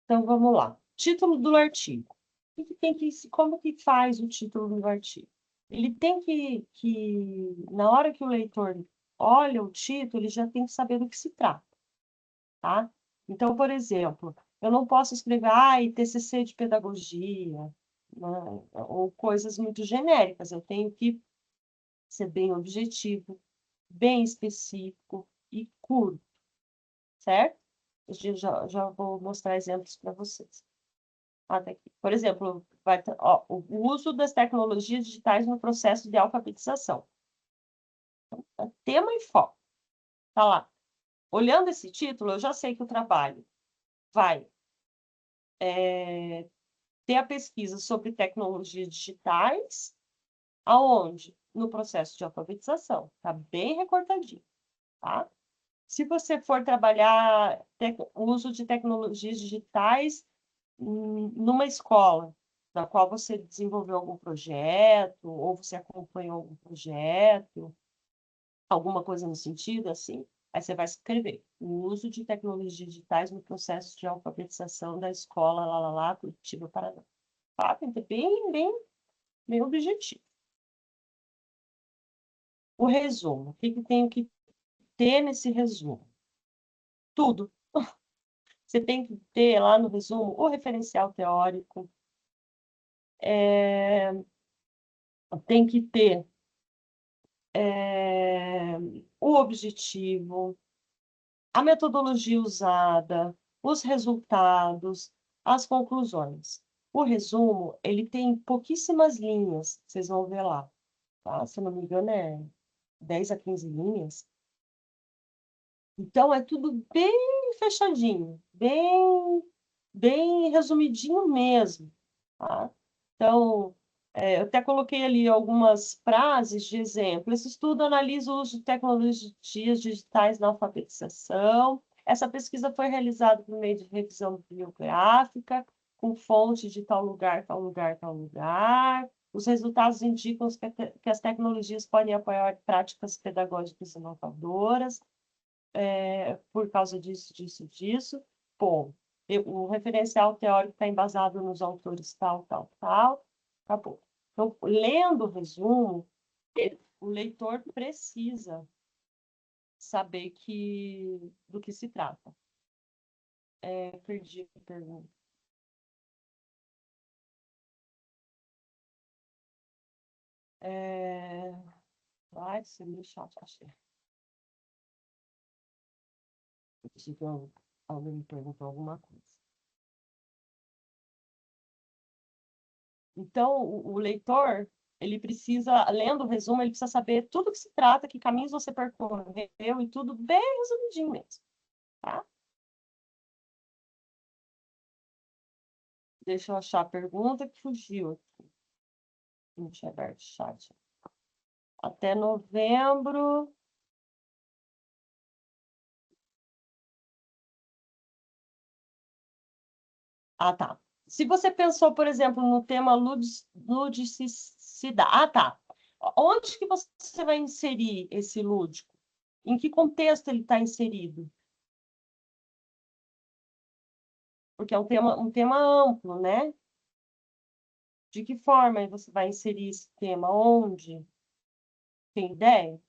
Então, vamos lá. Título do artigo. como que faz o título do artigo? Ele tem na hora que o leitor olha o título, ele já tem que saber do que se trata, tá? Então, por exemplo, eu não posso escrever, TCC de pedagogia, né, ou coisas muito genéricas. Eu tenho que ser bem objetivo, bem específico e curto, certo? Eu já vou mostrar exemplos para vocês. Até aqui. Por exemplo, o uso das tecnologias digitais no processo de alfabetização. Então, tema e foco. Tá lá. Olhando esse título, eu já sei que o trabalho vai ter a pesquisa sobre tecnologias digitais, aonde? No processo de alfabetização. Tá bem recortadinho, tá? Se você for trabalhar o uso de tecnologias digitais numa escola, na qual você desenvolveu algum projeto, ou você acompanhou algum projeto, alguma coisa no sentido assim, aí você vai escrever o uso de tecnologias digitais no processo de alfabetização da escola, Curitiba, Paraná. Tá? Tem que ter bem objetivo. O resumo. O que tem que ter nesse resumo? Tudo. Você tem que ter lá no resumo o referencial teórico, tem que ter o objetivo, a metodologia usada, os resultados, as conclusões. O resumo, ele tem pouquíssimas linhas, vocês vão ver lá. Tá? Se não me engano, é 10 a 15 linhas. Então, é tudo bem fechadinho, bem resumidinho mesmo. Tá? Então, eu até coloquei ali algumas frases de exemplo. Esse estudo analisa o uso de tecnologias digitais na alfabetização. Essa pesquisa foi realizada por meio de revisão bibliográfica, com fonte de tal lugar, tal lugar, tal lugar. Os resultados indicam que as tecnologias podem apoiar práticas pedagógicas inovadoras, por causa disso. Bom, o referencial teórico está embasado nos autores tal, acabou. Então, lendo o resumo, o leitor precisa saber do que se trata. Perdi a pergunta. Ai, isso é meio chato, achei. Alguém me perguntou alguma coisa. Então, o leitor, ele precisa, lendo o resumo, ele precisa saber tudo que se trata, que caminhos você percorreu e tudo bem resumidinho mesmo, tá? Deixa eu achar a pergunta que fugiu aqui. Não tinha aberto o chat. Até novembro. Ah, tá. Se você pensou, por exemplo, no tema ludicidade. Ah, tá. Onde que você vai inserir esse lúdico? Em que contexto ele está inserido? Porque é um tema amplo, né? De que forma você vai inserir esse tema? Onde? Tem ideia?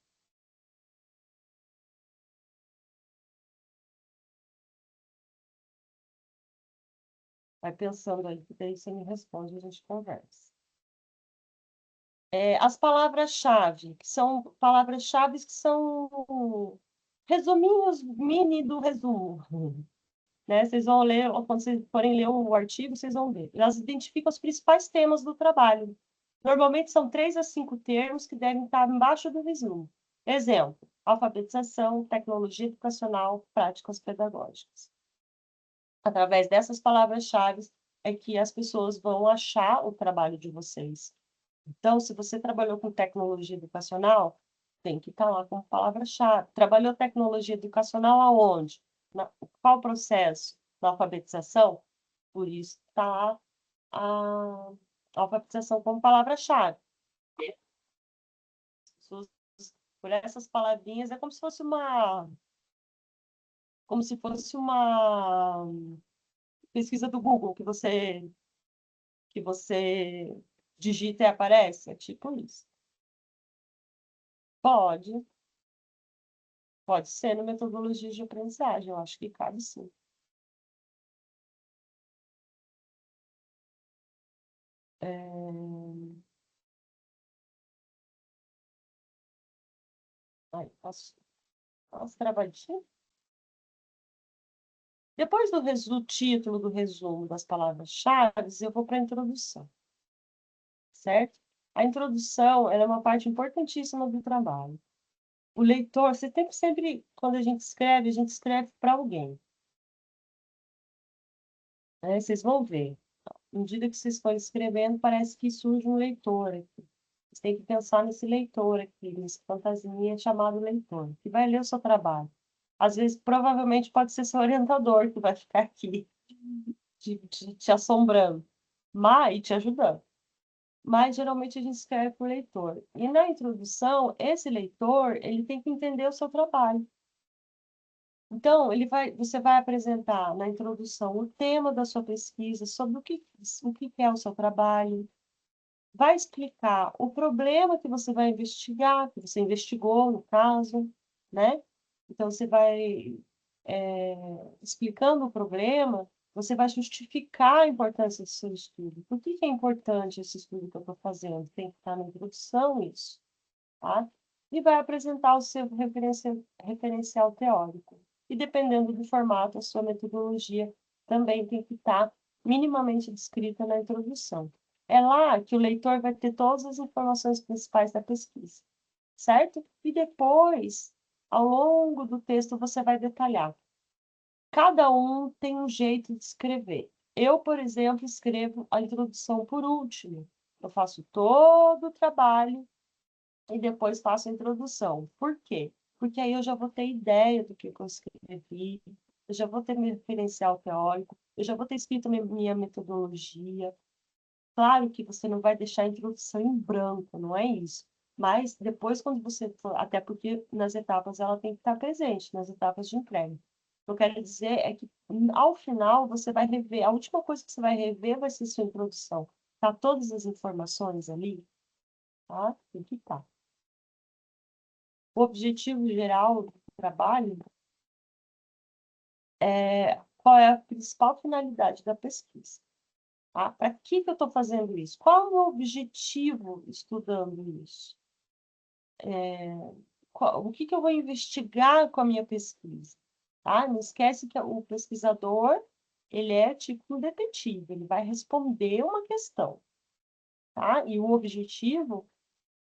Vai pensando aí, que daí você me responde e a gente conversa. As palavras-chave, que são palavras-chave que são resuminhos mini do resumo. Né? Vocês vão ler, ou quando vocês forem ler o artigo, vocês vão ver. Elas identificam os principais temas do trabalho. Normalmente são 3 a 5 termos que devem estar embaixo do resumo. Exemplo, alfabetização, tecnologia educacional, práticas pedagógicas. Através dessas palavras-chave é que as pessoas vão achar o trabalho de vocês. Então, se você trabalhou com tecnologia educacional, tem que estar lá como palavra-chave. Trabalhou tecnologia educacional aonde? Qual processo? Na alfabetização? Por isso está lá a alfabetização como palavra-chave. Por essas palavrinhas, é como se fosse uma pesquisa do Google, que você que você digita e aparece? É tipo isso. Pode. Pode ser no metodologia de aprendizagem, eu acho que cabe sim. Ai, posso trabalhar? Depois do título, do resumo das palavras-chave, eu vou para a introdução, certo? A introdução, ela é uma parte importantíssima do trabalho. O leitor, você tem que sempre, quando a gente escreve para alguém, né? Vocês vão ver. À medida que vocês forem escrevendo, parece que surge um leitor aqui. Você tem que pensar nesse leitor aqui, nesse fantasminha chamado leitor, que vai ler o seu trabalho. Às vezes, provavelmente, pode ser seu orientador que vai ficar aqui te assombrando, mas, e te ajudando. Mas, geralmente, a gente escreve para o leitor. E na introdução, esse leitor, ele tem que entender o seu trabalho. Então, você vai apresentar na introdução o tema da sua pesquisa, sobre o que é o seu trabalho, vai explicar o problema que você vai investigar, que você investigou, no caso, né? Então, você vai explicando o problema, você vai justificar a importância do seu estudo. Por que é importante esse estudo que eu estou fazendo? Tem que estar na introdução isso, tá? E vai apresentar o seu referencial teórico. E dependendo do formato, a sua metodologia também tem que estar minimamente descrita na introdução. É lá que o leitor vai ter todas as informações principais da pesquisa, certo? E depois, ao longo do texto, você vai detalhar. Cada um tem um jeito de escrever. Eu, por exemplo, escrevo a introdução por último. Eu faço todo o trabalho e depois faço a introdução. Por quê? Porque aí eu já vou ter ideia do que eu escrevi, eu já vou ter meu referencial teórico, eu já vou ter escrito minha metodologia. Claro que você não vai deixar a introdução em branco, não é isso. Mas depois, quando você for, até porque nas etapas ela tem que estar presente, nas etapas de entrega. O que eu quero dizer é que ao final você vai rever, a última coisa que você vai rever vai ser sua introdução. Tá todas as informações ali, tá? Tem que estar. O objetivo geral do trabalho é qual é a principal finalidade da pesquisa. Tá? Para que eu estou fazendo isso? Qual é o meu objetivo estudando isso? O que eu vou investigar com a minha pesquisa? Tá? Não esquece que o pesquisador ele é tipo um detetive, ele vai responder uma questão. Tá? E o objetivo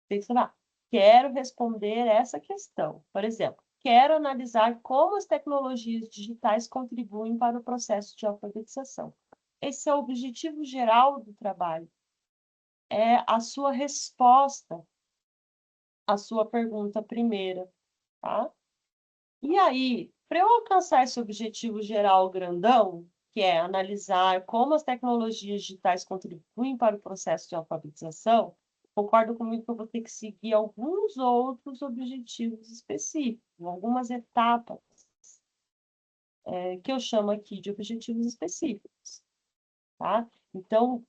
tem que ser, quero responder essa questão. Por exemplo, quero analisar como as tecnologias digitais contribuem para o processo de alfabetização. Esse é o objetivo geral do trabalho. É a sua resposta à sua pergunta primeira, tá? E aí, para eu alcançar esse objetivo geral grandão, que é analisar como as tecnologias digitais contribuem para o processo de alfabetização, concordo comigo que eu vou ter que seguir alguns outros objetivos específicos, algumas etapas, que eu chamo aqui de objetivos específicos, tá? Então,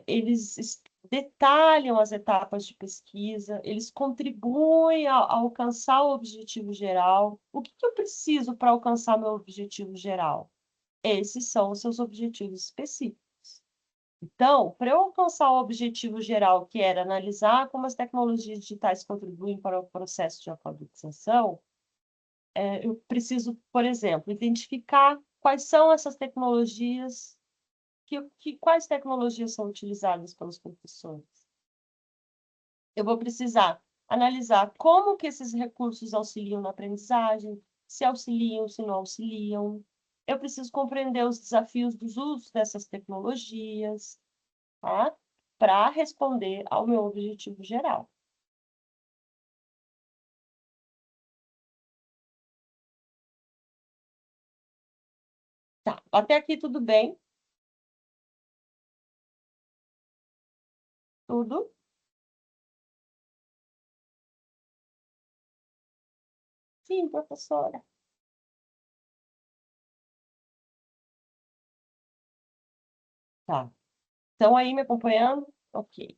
eles detalham as etapas de pesquisa, eles contribuem a alcançar o objetivo geral. O que eu preciso para alcançar meu objetivo geral? Esses são os seus objetivos específicos. Então, para eu alcançar o objetivo geral, que era analisar como as tecnologias digitais contribuem para o processo de alfabetização, eu preciso, por exemplo, identificar quais são essas tecnologias, quais tecnologias são utilizadas pelos professores. Eu vou precisar analisar como que esses recursos auxiliam na aprendizagem, se auxiliam, se não auxiliam. Eu preciso compreender os desafios dos usos dessas tecnologias, tá? Para responder ao meu objetivo geral. Tá, até aqui tudo bem? Tudo? Sim, professora. Tá. Estão aí me acompanhando? Ok.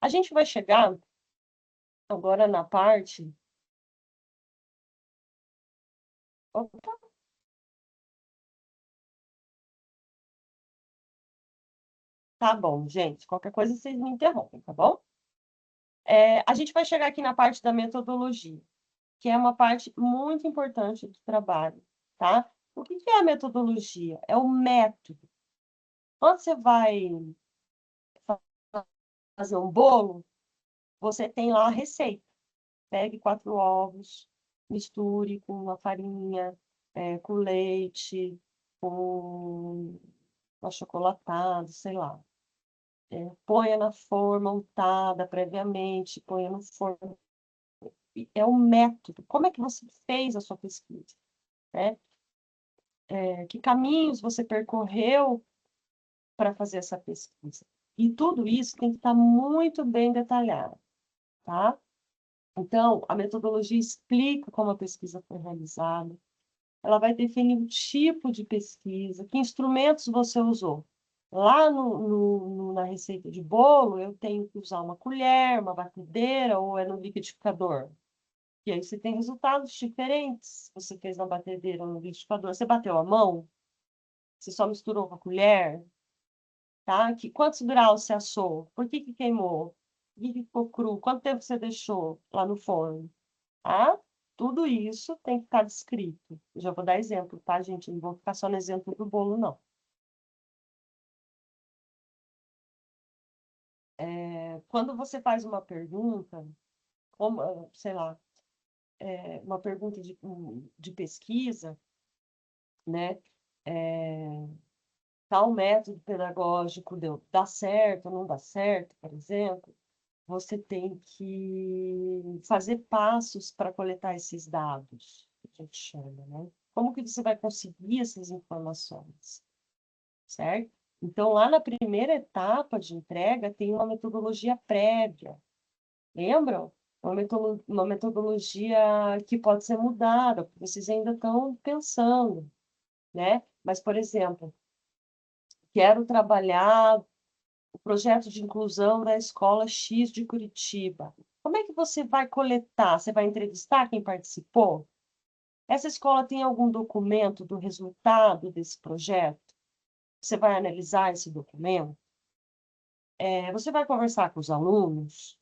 A gente vai chegar agora na parte... Opa. Tá bom, gente. Qualquer coisa vocês me interrompem, tá bom? A gente vai chegar aqui na parte da metodologia, que é uma parte muito importante do trabalho, tá? O que que é a metodologia? É o método. Quando você vai fazer um bolo, você tem lá a receita. Pegue 4 ovos, misture com a farinha, com leite, com achocolatado, sei lá. Ponha na forma untada previamente, ponha no forno. É o método. Como é que você fez a sua pesquisa? Né? Que caminhos você percorreu para fazer essa pesquisa? E tudo isso tem que estar muito bem detalhado, tá? Então, a metodologia explica como a pesquisa foi realizada, ela vai definir o tipo de pesquisa, que instrumentos você usou. Lá na receita de bolo, eu tenho que usar uma colher, uma batedeira ou é no liquidificador. E aí você tem resultados diferentes. Você fez na batedeira ou no liquidificador. Você bateu a mão? Você só misturou com a colher? Tá? Quantos graus você assou? Por que que queimou? Por que que ficou cru? Quanto tempo você deixou lá no forno? Tá? Tudo isso tem que estar descrito. Eu já vou dar exemplo, tá, gente? Não vou ficar só no exemplo do bolo, não. Quando você faz uma pergunta, como, sei lá, uma pergunta de pesquisa, né? É, tal método pedagógico dá certo ou não dá certo, por exemplo, você tem que fazer passos para coletar esses dados, que a gente chama, né? Como que você vai conseguir essas informações, certo? Então, lá na primeira etapa de entrega, tem uma metodologia prévia, lembram? Uma metodologia que pode ser mudada, porque vocês ainda estão pensando, né? Mas, por exemplo, quero trabalhar o projeto de inclusão da Escola X de Curitiba. Como é que você vai coletar? Você vai entrevistar quem participou? Essa escola tem algum documento do resultado desse projeto? Você vai analisar esse documento? Você vai conversar com os alunos?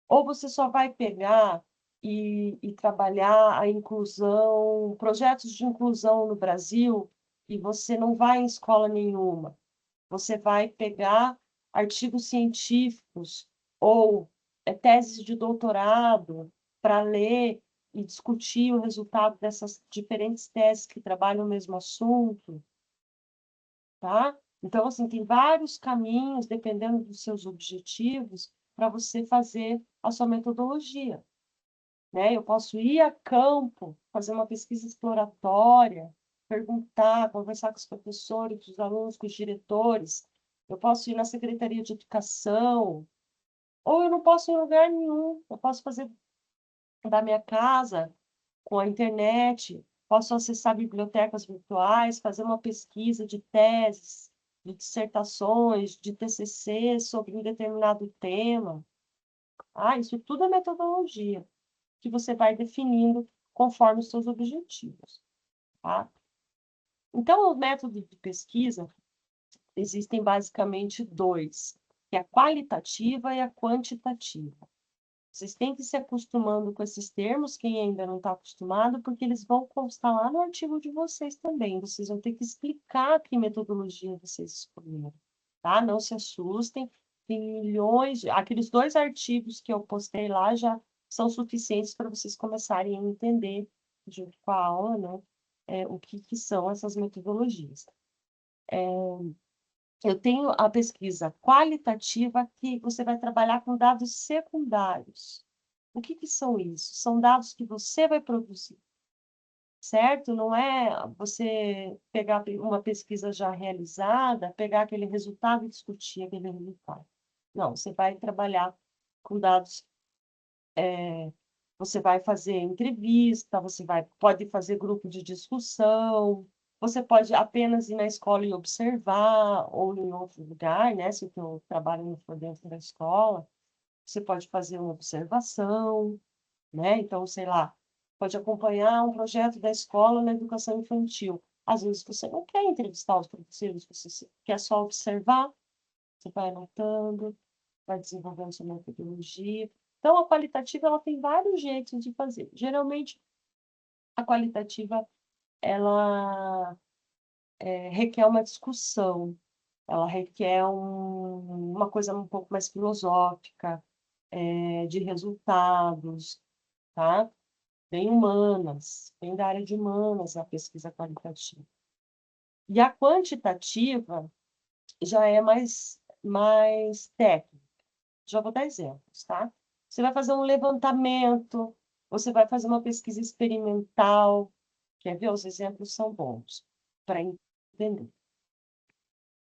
Ou você só vai pegar e trabalhar a inclusão, projetos de inclusão no Brasil, e você não vai em escola nenhuma? Você vai pegar artigos científicos ou teses de doutorado para ler e discutir o resultado dessas diferentes teses que trabalham o mesmo assunto, tá? Então, assim, tem vários caminhos, dependendo dos seus objetivos, para você fazer a sua metodologia, né? Eu posso ir a campo, fazer uma pesquisa exploratória, perguntar, conversar com os professores, com os alunos, com os diretores. Eu posso ir na Secretaria de Educação, ou eu não posso ir em lugar nenhum. Eu posso fazer da minha casa, com a internet, posso acessar bibliotecas virtuais, fazer uma pesquisa de teses, de dissertações, de TCC sobre um determinado tema. Isso tudo é metodologia que você vai definindo conforme os seus objetivos, tá? Então, o método de pesquisa, existem basicamente dois, que é a qualitativa e a quantitativa. Vocês têm que ir se acostumando com esses termos, quem ainda não está acostumado, porque eles vão constar lá no artigo de vocês também. Vocês vão ter que explicar que metodologia vocês escolheram, tá? Não se assustem, tem milhões aqueles 2 artigos que eu postei lá já são suficientes para vocês começarem a entender, junto com a aula, né, o que são essas metodologias. Eu tenho a pesquisa qualitativa, que você vai trabalhar com dados secundários. O que são isso? São dados que você vai produzir, certo? Não é você pegar uma pesquisa já realizada, pegar aquele resultado e discutir aquele resultado. Não, você vai trabalhar com dados, você vai fazer entrevista, pode fazer grupo de discussão, Você pode apenas ir na escola e observar, ou em outro lugar, né? Se o teu trabalho não for dentro da escola, você pode fazer uma observação, né? Então, sei lá, pode acompanhar um projeto da escola na educação infantil. Às vezes você não quer entrevistar os professores, você quer só observar, você vai anotando, vai desenvolvendo sua metodologia. Então, a qualitativa, ela tem vários jeitos de fazer. Geralmente, a qualitativa, ela requer uma discussão, ela requer uma coisa um pouco mais filosófica, de resultados, tá? Bem humanas, bem da área de humanas, a pesquisa qualitativa. E a quantitativa já é mais técnica. Já vou dar exemplos, tá? Você vai fazer um levantamento, você vai fazer uma pesquisa experimental. Quer ver? Os exemplos são bons para entender.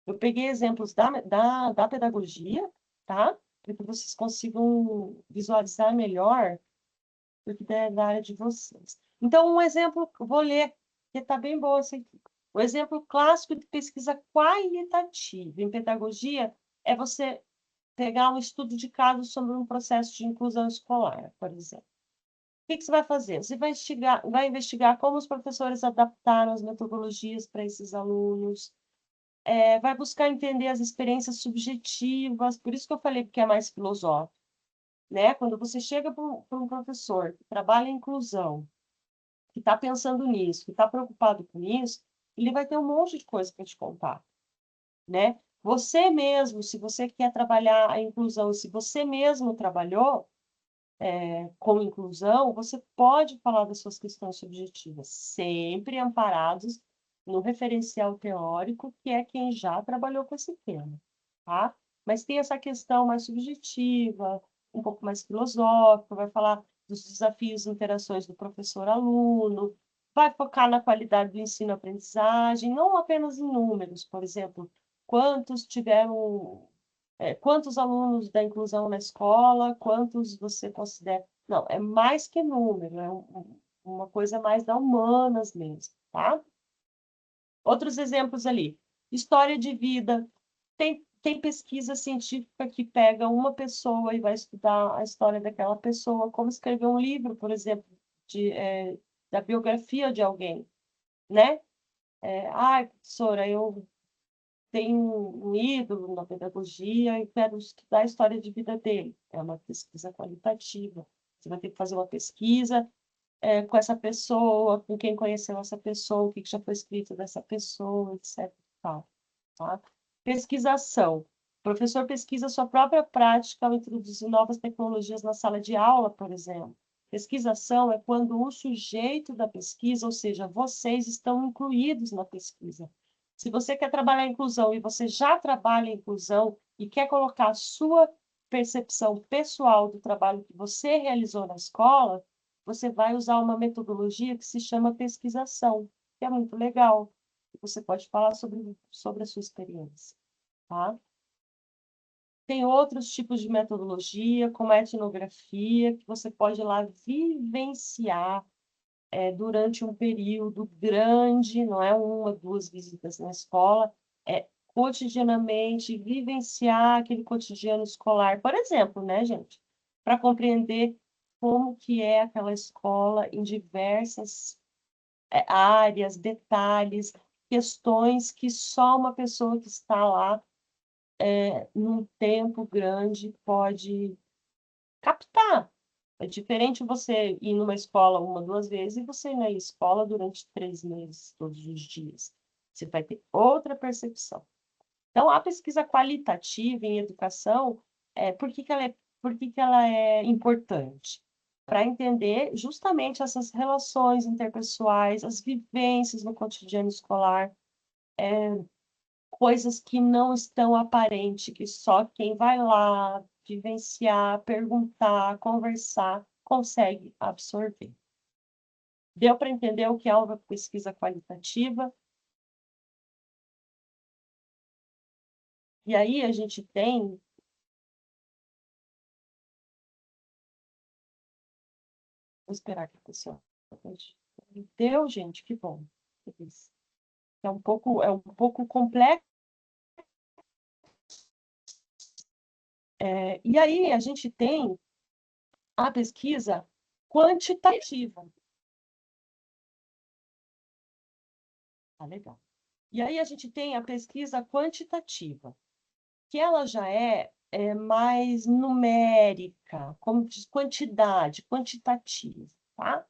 Eu peguei exemplos da pedagogia, tá? Para que vocês consigam visualizar melhor o que é da área de vocês. Então, um exemplo, vou ler, que está bem bom esse aqui. O exemplo clássico de pesquisa qualitativa em pedagogia é você pegar um estudo de caso sobre um processo de inclusão escolar, por exemplo. O que você vai fazer? Você vai investigar como os professores adaptaram as metodologias para esses alunos, vai buscar entender as experiências subjetivas, por isso que eu falei que é mais filosófico, né? Quando você chega para um professor que trabalha em inclusão, que está pensando nisso, que está preocupado com isso, ele vai ter um monte de coisa para te contar, né? Você mesmo, se você quer trabalhar a inclusão, se você mesmo trabalhou com inclusão, você pode falar das suas questões subjetivas, sempre amparados no referencial teórico, que é quem já trabalhou com esse tema, tá? Mas tem essa questão mais subjetiva, um pouco mais filosófica, vai falar dos desafios e interações do professor-aluno, vai focar na qualidade do ensino-aprendizagem, não apenas em números, por exemplo, quantos alunos da inclusão na escola, quantos você considera. Não, é mais que número, uma coisa mais da humanas mesmo, tá? Outros exemplos ali. História de vida. Tem pesquisa científica que pega uma pessoa e vai estudar a história daquela pessoa, como escrever um livro, por exemplo, da biografia de alguém, né? Professora, eu tenho um ídolo na pedagogia e quero estudar a história de vida dele. É uma pesquisa qualitativa. Você vai ter que fazer uma pesquisa com essa pessoa, com quem conheceu essa pessoa, o que já foi escrito dessa pessoa, etc. Tal, tá? Pesquisação. O professor pesquisa sua própria prática ao introduzir novas tecnologias na sala de aula, por exemplo. Pesquisação é quando o sujeito da pesquisa, ou seja, vocês estão incluídos na pesquisa. Se você quer trabalhar a inclusão e você já trabalha a inclusão e quer colocar a sua percepção pessoal do trabalho que você realizou na escola, você vai usar uma metodologia que se chama pesquisação, que é muito legal. Você pode falar sobre a sua experiência, tá? Tem outros tipos de metodologia, como a etnografia, que você pode ir lá vivenciar durante um período grande, não é uma, duas visitas na escola, cotidianamente, vivenciar aquele cotidiano escolar, por exemplo, né, gente? Para compreender como que é aquela escola em diversas áreas, detalhes, questões que só uma pessoa que está lá num tempo grande pode captar. É diferente você ir numa escola uma, duas vezes e você ir na escola durante 3 meses, todos os dias. Você vai ter outra percepção. Então, a pesquisa qualitativa em educação, por que que ela é importante? Para entender justamente essas relações interpessoais, as vivências no cotidiano escolar, coisas que não estão aparentes, que só quem vai lá vivenciar, perguntar, conversar, consegue absorver. Deu para entender o que é uma pesquisa qualitativa? E aí a gente tem. Vou esperar que a pessoa. Deu, gente? Que bom. É um pouco complexo. E aí a gente tem a pesquisa quantitativa. Tá legal. E aí a gente tem a pesquisa quantitativa, que ela já é mais numérica, como diz, quantidade, quantitativa, tá?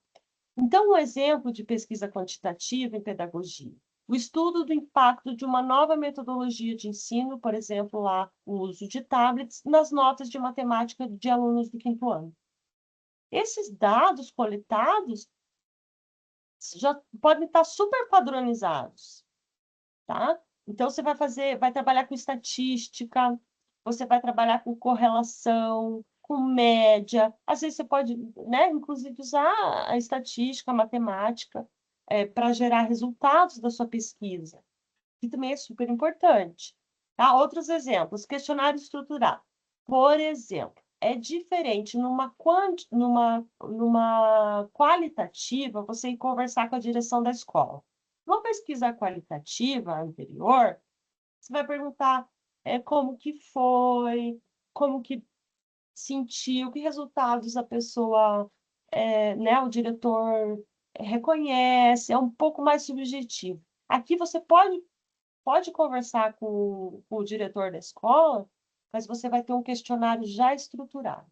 Então, um exemplo de pesquisa quantitativa em pedagogia, o estudo do impacto de uma nova metodologia de ensino, por exemplo, lá o uso de tablets, nas notas de matemática de alunos do 5º ano. Esses dados coletados já podem estar super padronizados, tá? Então, você vai trabalhar com estatística, você vai trabalhar com correlação, com média. Às vezes você pode, né, inclusive usar a estatística, a matemática, para gerar resultados da sua pesquisa, que também é super importante. Tá? Outros exemplos, questionário estruturado. Por exemplo, é diferente numa qualitativa você ir conversar com a direção da escola. Numa pesquisa qualitativa anterior, você vai perguntar como que foi, como que sentiu, que resultados a pessoa, né, o diretor reconhece, é um pouco mais subjetivo. Aqui você pode conversar com o diretor da escola, mas você vai ter um questionário já estruturado.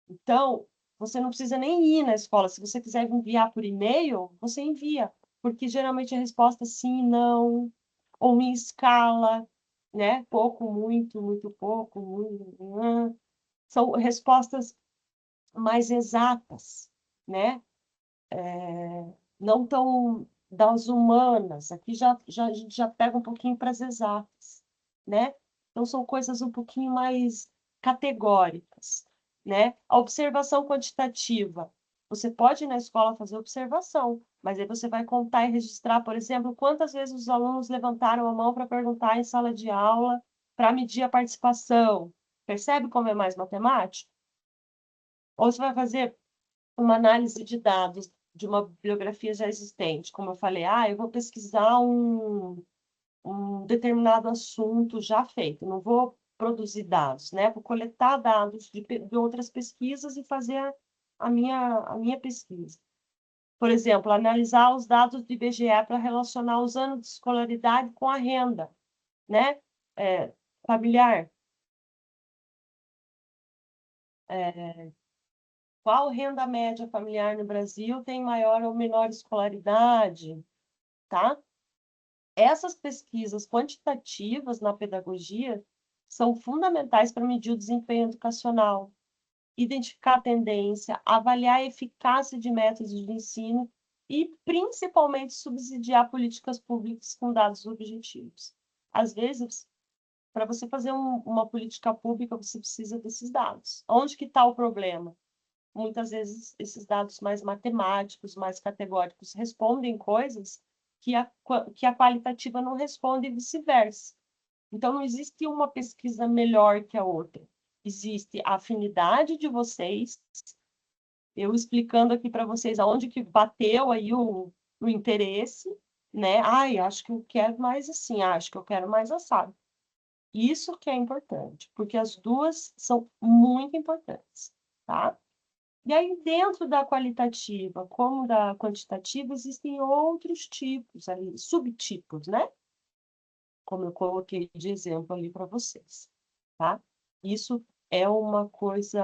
Então, você não precisa nem ir na escola. Se você quiser enviar por e-mail, você envia, porque geralmente a resposta é sim, não, ou em escala, né? Pouco, muito, muito pouco, muito. São respostas mais exatas, né? Não tão das humanas. Aqui a gente já pega um pouquinho para as exatas, né? Então, são coisas um pouquinho mais categóricas, né? A observação quantitativa. Você pode ir na escola fazer observação, mas aí você vai contar e registrar, por exemplo, quantas vezes os alunos levantaram a mão para perguntar em sala de aula, para medir a participação. Percebe como é mais matemático? Ou você vai fazer uma análise de dados de uma bibliografia já existente, como eu falei, eu vou pesquisar um determinado assunto já feito, não vou produzir dados, né? Vou coletar dados de outras pesquisas e fazer a minha pesquisa. Por exemplo, analisar os dados do IBGE para relacionar os anos de escolaridade com a renda, né? Familiar. Qual renda média familiar no Brasil tem maior ou menor escolaridade, tá? Essas pesquisas quantitativas na pedagogia são fundamentais para medir o desempenho educacional, identificar a tendência, avaliar a eficácia de métodos de ensino e, principalmente, subsidiar políticas públicas com dados objetivos. Às vezes, para você fazer uma política pública, você precisa desses dados. Onde que está o problema? Muitas vezes esses dados mais matemáticos, mais categóricos, respondem coisas que a qualitativa não responde e vice-versa. Então, não existe uma pesquisa melhor que a outra. Existe a afinidade de vocês, eu explicando aqui para vocês aonde que bateu aí o interesse, né? Acho que eu quero mais assim, acho que eu quero mais assado. Isso que é importante, porque as duas são muito importantes, tá? E aí, dentro da qualitativa, como da quantitativa, existem outros tipos ali, subtipos, né? Como eu coloquei de exemplo ali para vocês, tá? Isso é uma coisa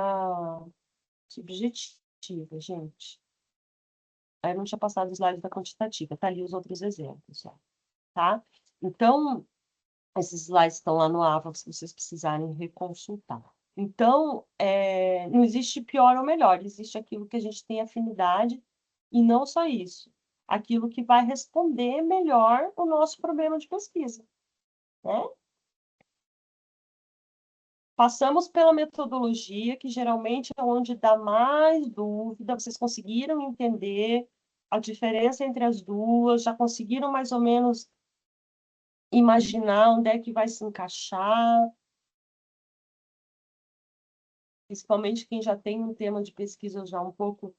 subjetiva, gente. Aí eu não tinha passado o slide da quantitativa, tá ali os outros exemplos, ó, tá? Então, esses slides estão lá no AVA, se vocês precisarem reconsultar. Então, não existe pior ou melhor, existe aquilo que a gente tem afinidade, e não só isso, aquilo que vai responder melhor o nosso problema de pesquisa, né? Passamos pela metodologia, que geralmente é onde dá mais dúvida, vocês conseguiram entender a diferença entre as duas, já conseguiram mais ou menos imaginar onde é que vai se encaixar, principalmente quem já tem um tema de pesquisa já um pouco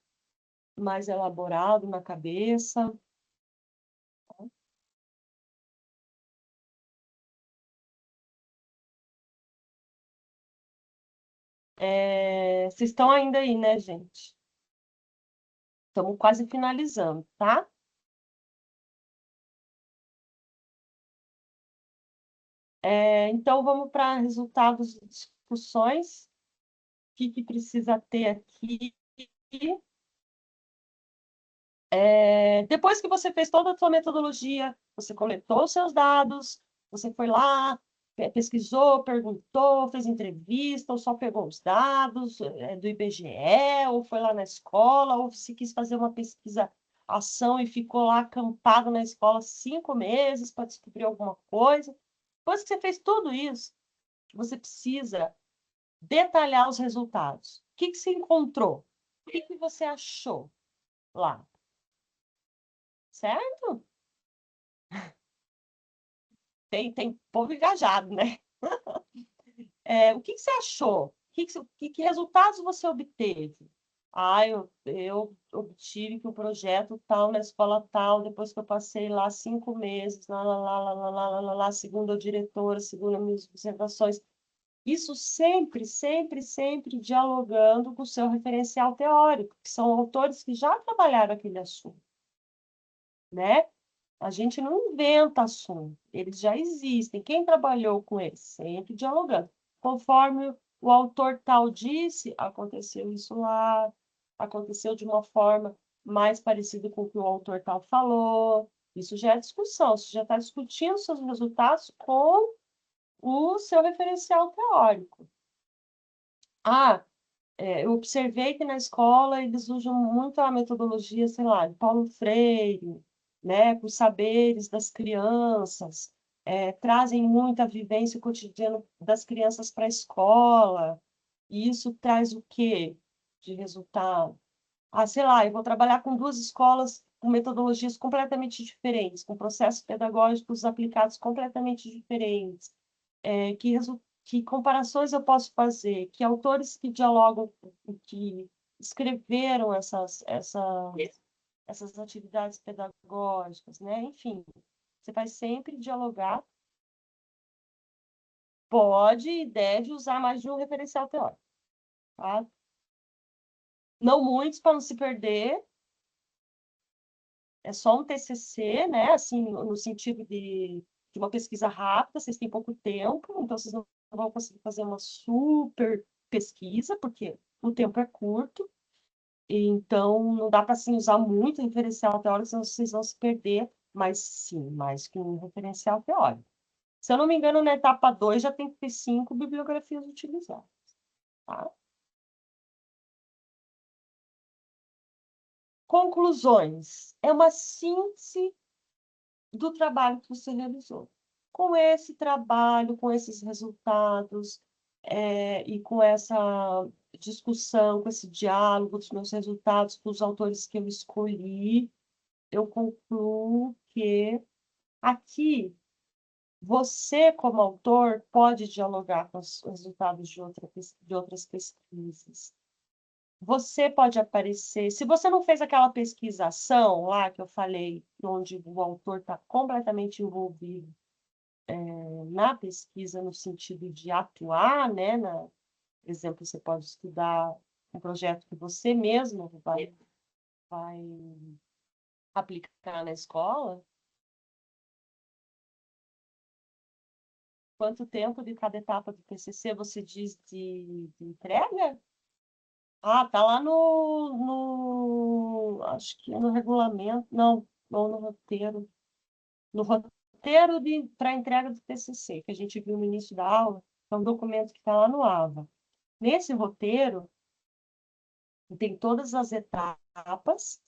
mais elaborado na cabeça. Vocês estão ainda aí, né, gente? Estamos quase finalizando, tá? Então, vamos para resultados de discussões. O que precisa ter aqui? Depois que você fez toda a sua metodologia, você coletou os seus dados, você foi lá, pesquisou, perguntou, fez entrevista, ou só pegou os dados do IBGE, ou foi lá na escola, ou se quis fazer uma pesquisa ação e ficou lá acampado na escola 5 meses para descobrir alguma coisa. Depois que você fez tudo isso, você precisa detalhar os resultados. O que você encontrou? O que você achou lá? Certo? Tem povo engajado, né? O que você achou? Que resultados você obteve? Eu obtive que o projeto tal, na escola tal, depois que eu passei lá 5 meses, segundo a diretora, segundo as minhas observações. Isso sempre, sempre, sempre dialogando com o seu referencial teórico, que são autores que já trabalharam aquele assunto, né? A gente não inventa assunto, eles já existem. Quem trabalhou com eles? Sempre dialogando. Conforme o autor tal disse, aconteceu isso lá, aconteceu de uma forma mais parecida com o que o autor tal falou. Isso já é discussão, você já está discutindo seus resultados com o seu referencial teórico. Eu observei que na escola eles usam muito a metodologia, sei lá, de Paulo Freire, né, com os saberes das crianças, trazem muita vivência cotidiana das crianças para a escola, e isso traz o quê de resultado? Sei lá, eu vou trabalhar com 2 escolas com metodologias completamente diferentes, com processos pedagógicos aplicados completamente diferentes. Que comparações eu posso fazer? Que autores que dialogam, que escreveram essas atividades pedagógicas, né? Enfim, você vai sempre dialogar, pode e deve usar mais de um referencial teórico, tá? Não muitos para não se perder, é só um TCC, né? Assim, no sentido de uma pesquisa rápida, vocês têm pouco tempo, então vocês não vão conseguir fazer uma super pesquisa, porque o tempo é curto, então não dá para assim, usar muito referencial teórico, senão vocês vão se perder, mas sim, mais que um referencial teórico. Se eu não me engano, na etapa 2 já tem que ter 5 bibliografias utilizadas, tá? Conclusões. É uma síntese do trabalho que você realizou. Com esse trabalho, com esses resultados, e com essa discussão, com esse diálogo dos meus resultados com os autores que eu escolhi, eu concluo que aqui você, como autor, pode dialogar com os resultados de outras pesquisas. Você pode aparecer. Se você não fez aquela pesquisação lá que eu falei, onde o autor está completamente envolvido na pesquisa, no sentido de atuar, né? Por exemplo, você pode estudar um projeto que você mesmo vai aplicar na escola. Quanto tempo de cada etapa do TCC você diz de entrega? Tá lá acho que é no regulamento, não, ou no roteiro. No roteiro para entrega do TCC, que a gente viu no início da aula, é um documento que está lá no AVA. Nesse roteiro, tem todas as etapas,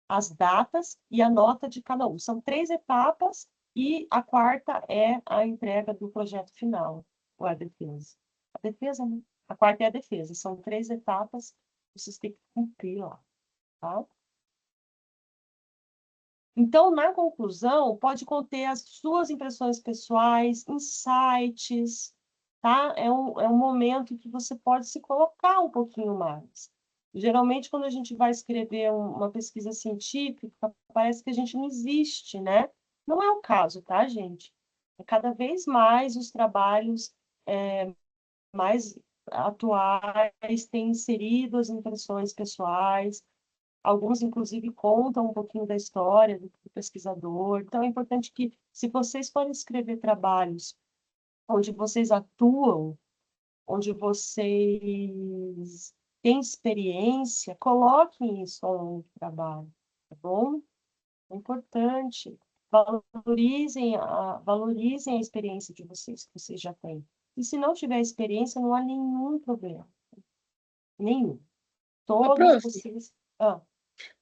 as datas e a nota de cada um. São 3 etapas e a quarta é a entrega do projeto final, ou a defesa. A defesa, né? A quarta é a defesa. São 3 etapas que vocês têm que cumprir lá, tá? Então, na conclusão, pode conter as suas impressões pessoais, insights, tá? É um momento que você pode se colocar um pouquinho mais. Geralmente, quando a gente vai escrever uma pesquisa científica, parece que a gente não existe, né? Não é o caso, tá, gente? Cada vez mais os trabalhos mais atuais têm inserido as impressões pessoais, alguns, inclusive, contam um pouquinho da história do pesquisador. Então, é importante que, se vocês forem escrever trabalhos onde vocês atuam, onde vocês têm experiência, coloquem isso ao longo do trabalho, tá bom? É importante. Valorizem a experiência de vocês, que vocês já têm. E se não tiver experiência, não há nenhum problema. Nenhum. Ô, Todos prof, vocês.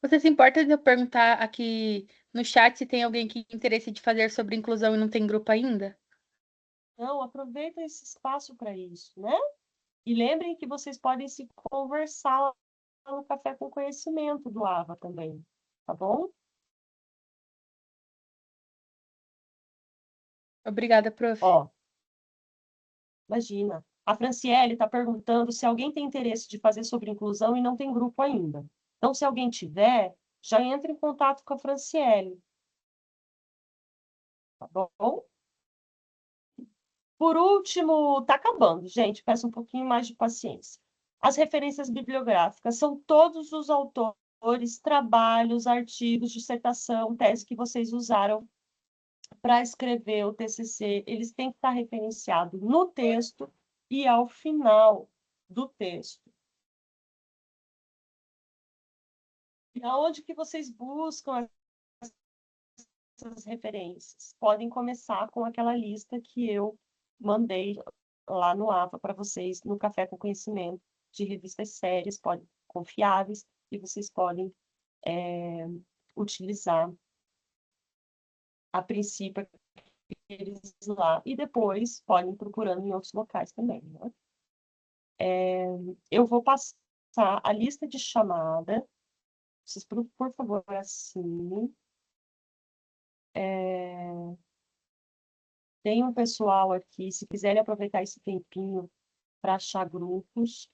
você se importa de eu perguntar aqui no chat se tem alguém que tem interesse de fazer sobre inclusão e não tem grupo ainda? Não, aproveita esse espaço para isso, né? E lembrem que vocês podem se conversar lá no Café com Conhecimento do AVA também, tá bom? Obrigada, prof. Ó, imagina. A Franciele está perguntando se alguém tem interesse de fazer sobre inclusão e não tem grupo ainda. Então, se alguém tiver, já entra em contato com a Franciele, tá bom? Por último, está acabando, gente, peço um pouquinho mais de paciência. As referências bibliográficas são todos os autores, trabalhos, artigos, dissertação, tese que vocês usaram para escrever o TCC. Eles têm que estar referenciados no texto e ao final do texto. E aonde que vocês buscam essas referências? Podem começar com aquela lista que eu mandei lá no AVA para vocês, no Café com Conhecimento, de revistas sérias, confiáveis, e vocês podem utilizar a princípio eles lá, e depois podem ir procurando em outros locais também, né? Eu vou passar a lista de chamada, vocês, por favor, assinem. Tem um pessoal aqui, se quiserem aproveitar esse tempinho para achar grupos.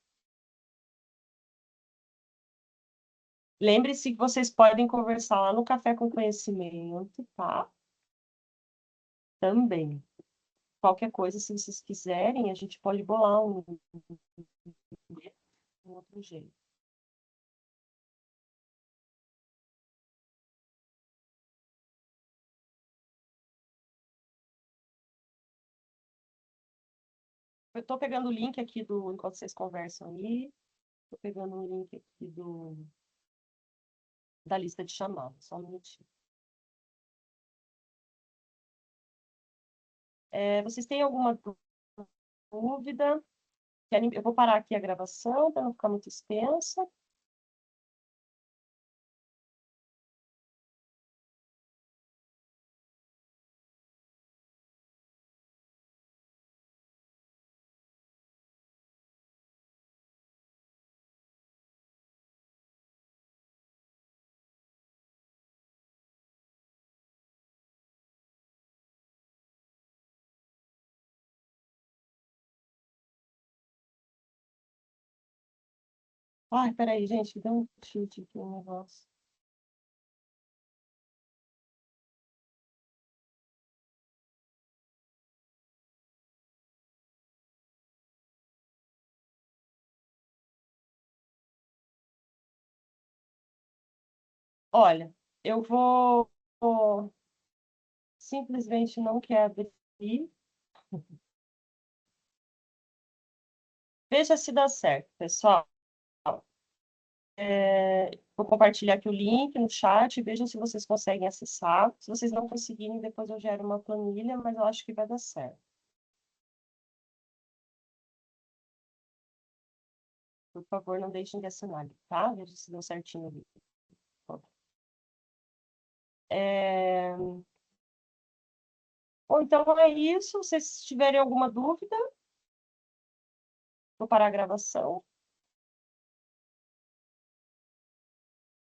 Lembre-se que vocês podem conversar lá no Café com Conhecimento, tá? Também. Qualquer coisa, se vocês quiserem, a gente pode bolar um outro jeito. Eu estou pegando o link aqui enquanto vocês conversam aí, estou pegando o link aqui da lista de chamadas, só um minutinho. Vocês têm alguma dúvida? Eu vou parar aqui a gravação para não ficar muito extensa. Ai, peraí, gente, deu um chute aqui no negócio. Olha, vou simplesmente não quer abrir. Veja se dá certo, pessoal. Vou compartilhar aqui o link no chat, vejam se vocês conseguem acessar. Se vocês não conseguirem, depois eu gero uma planilha, mas eu acho que vai dar certo. Por favor, não deixem de assinar, tá? Veja se deu certinho ali. Ou então é isso. Se vocês tiverem alguma dúvida, vou parar a gravação.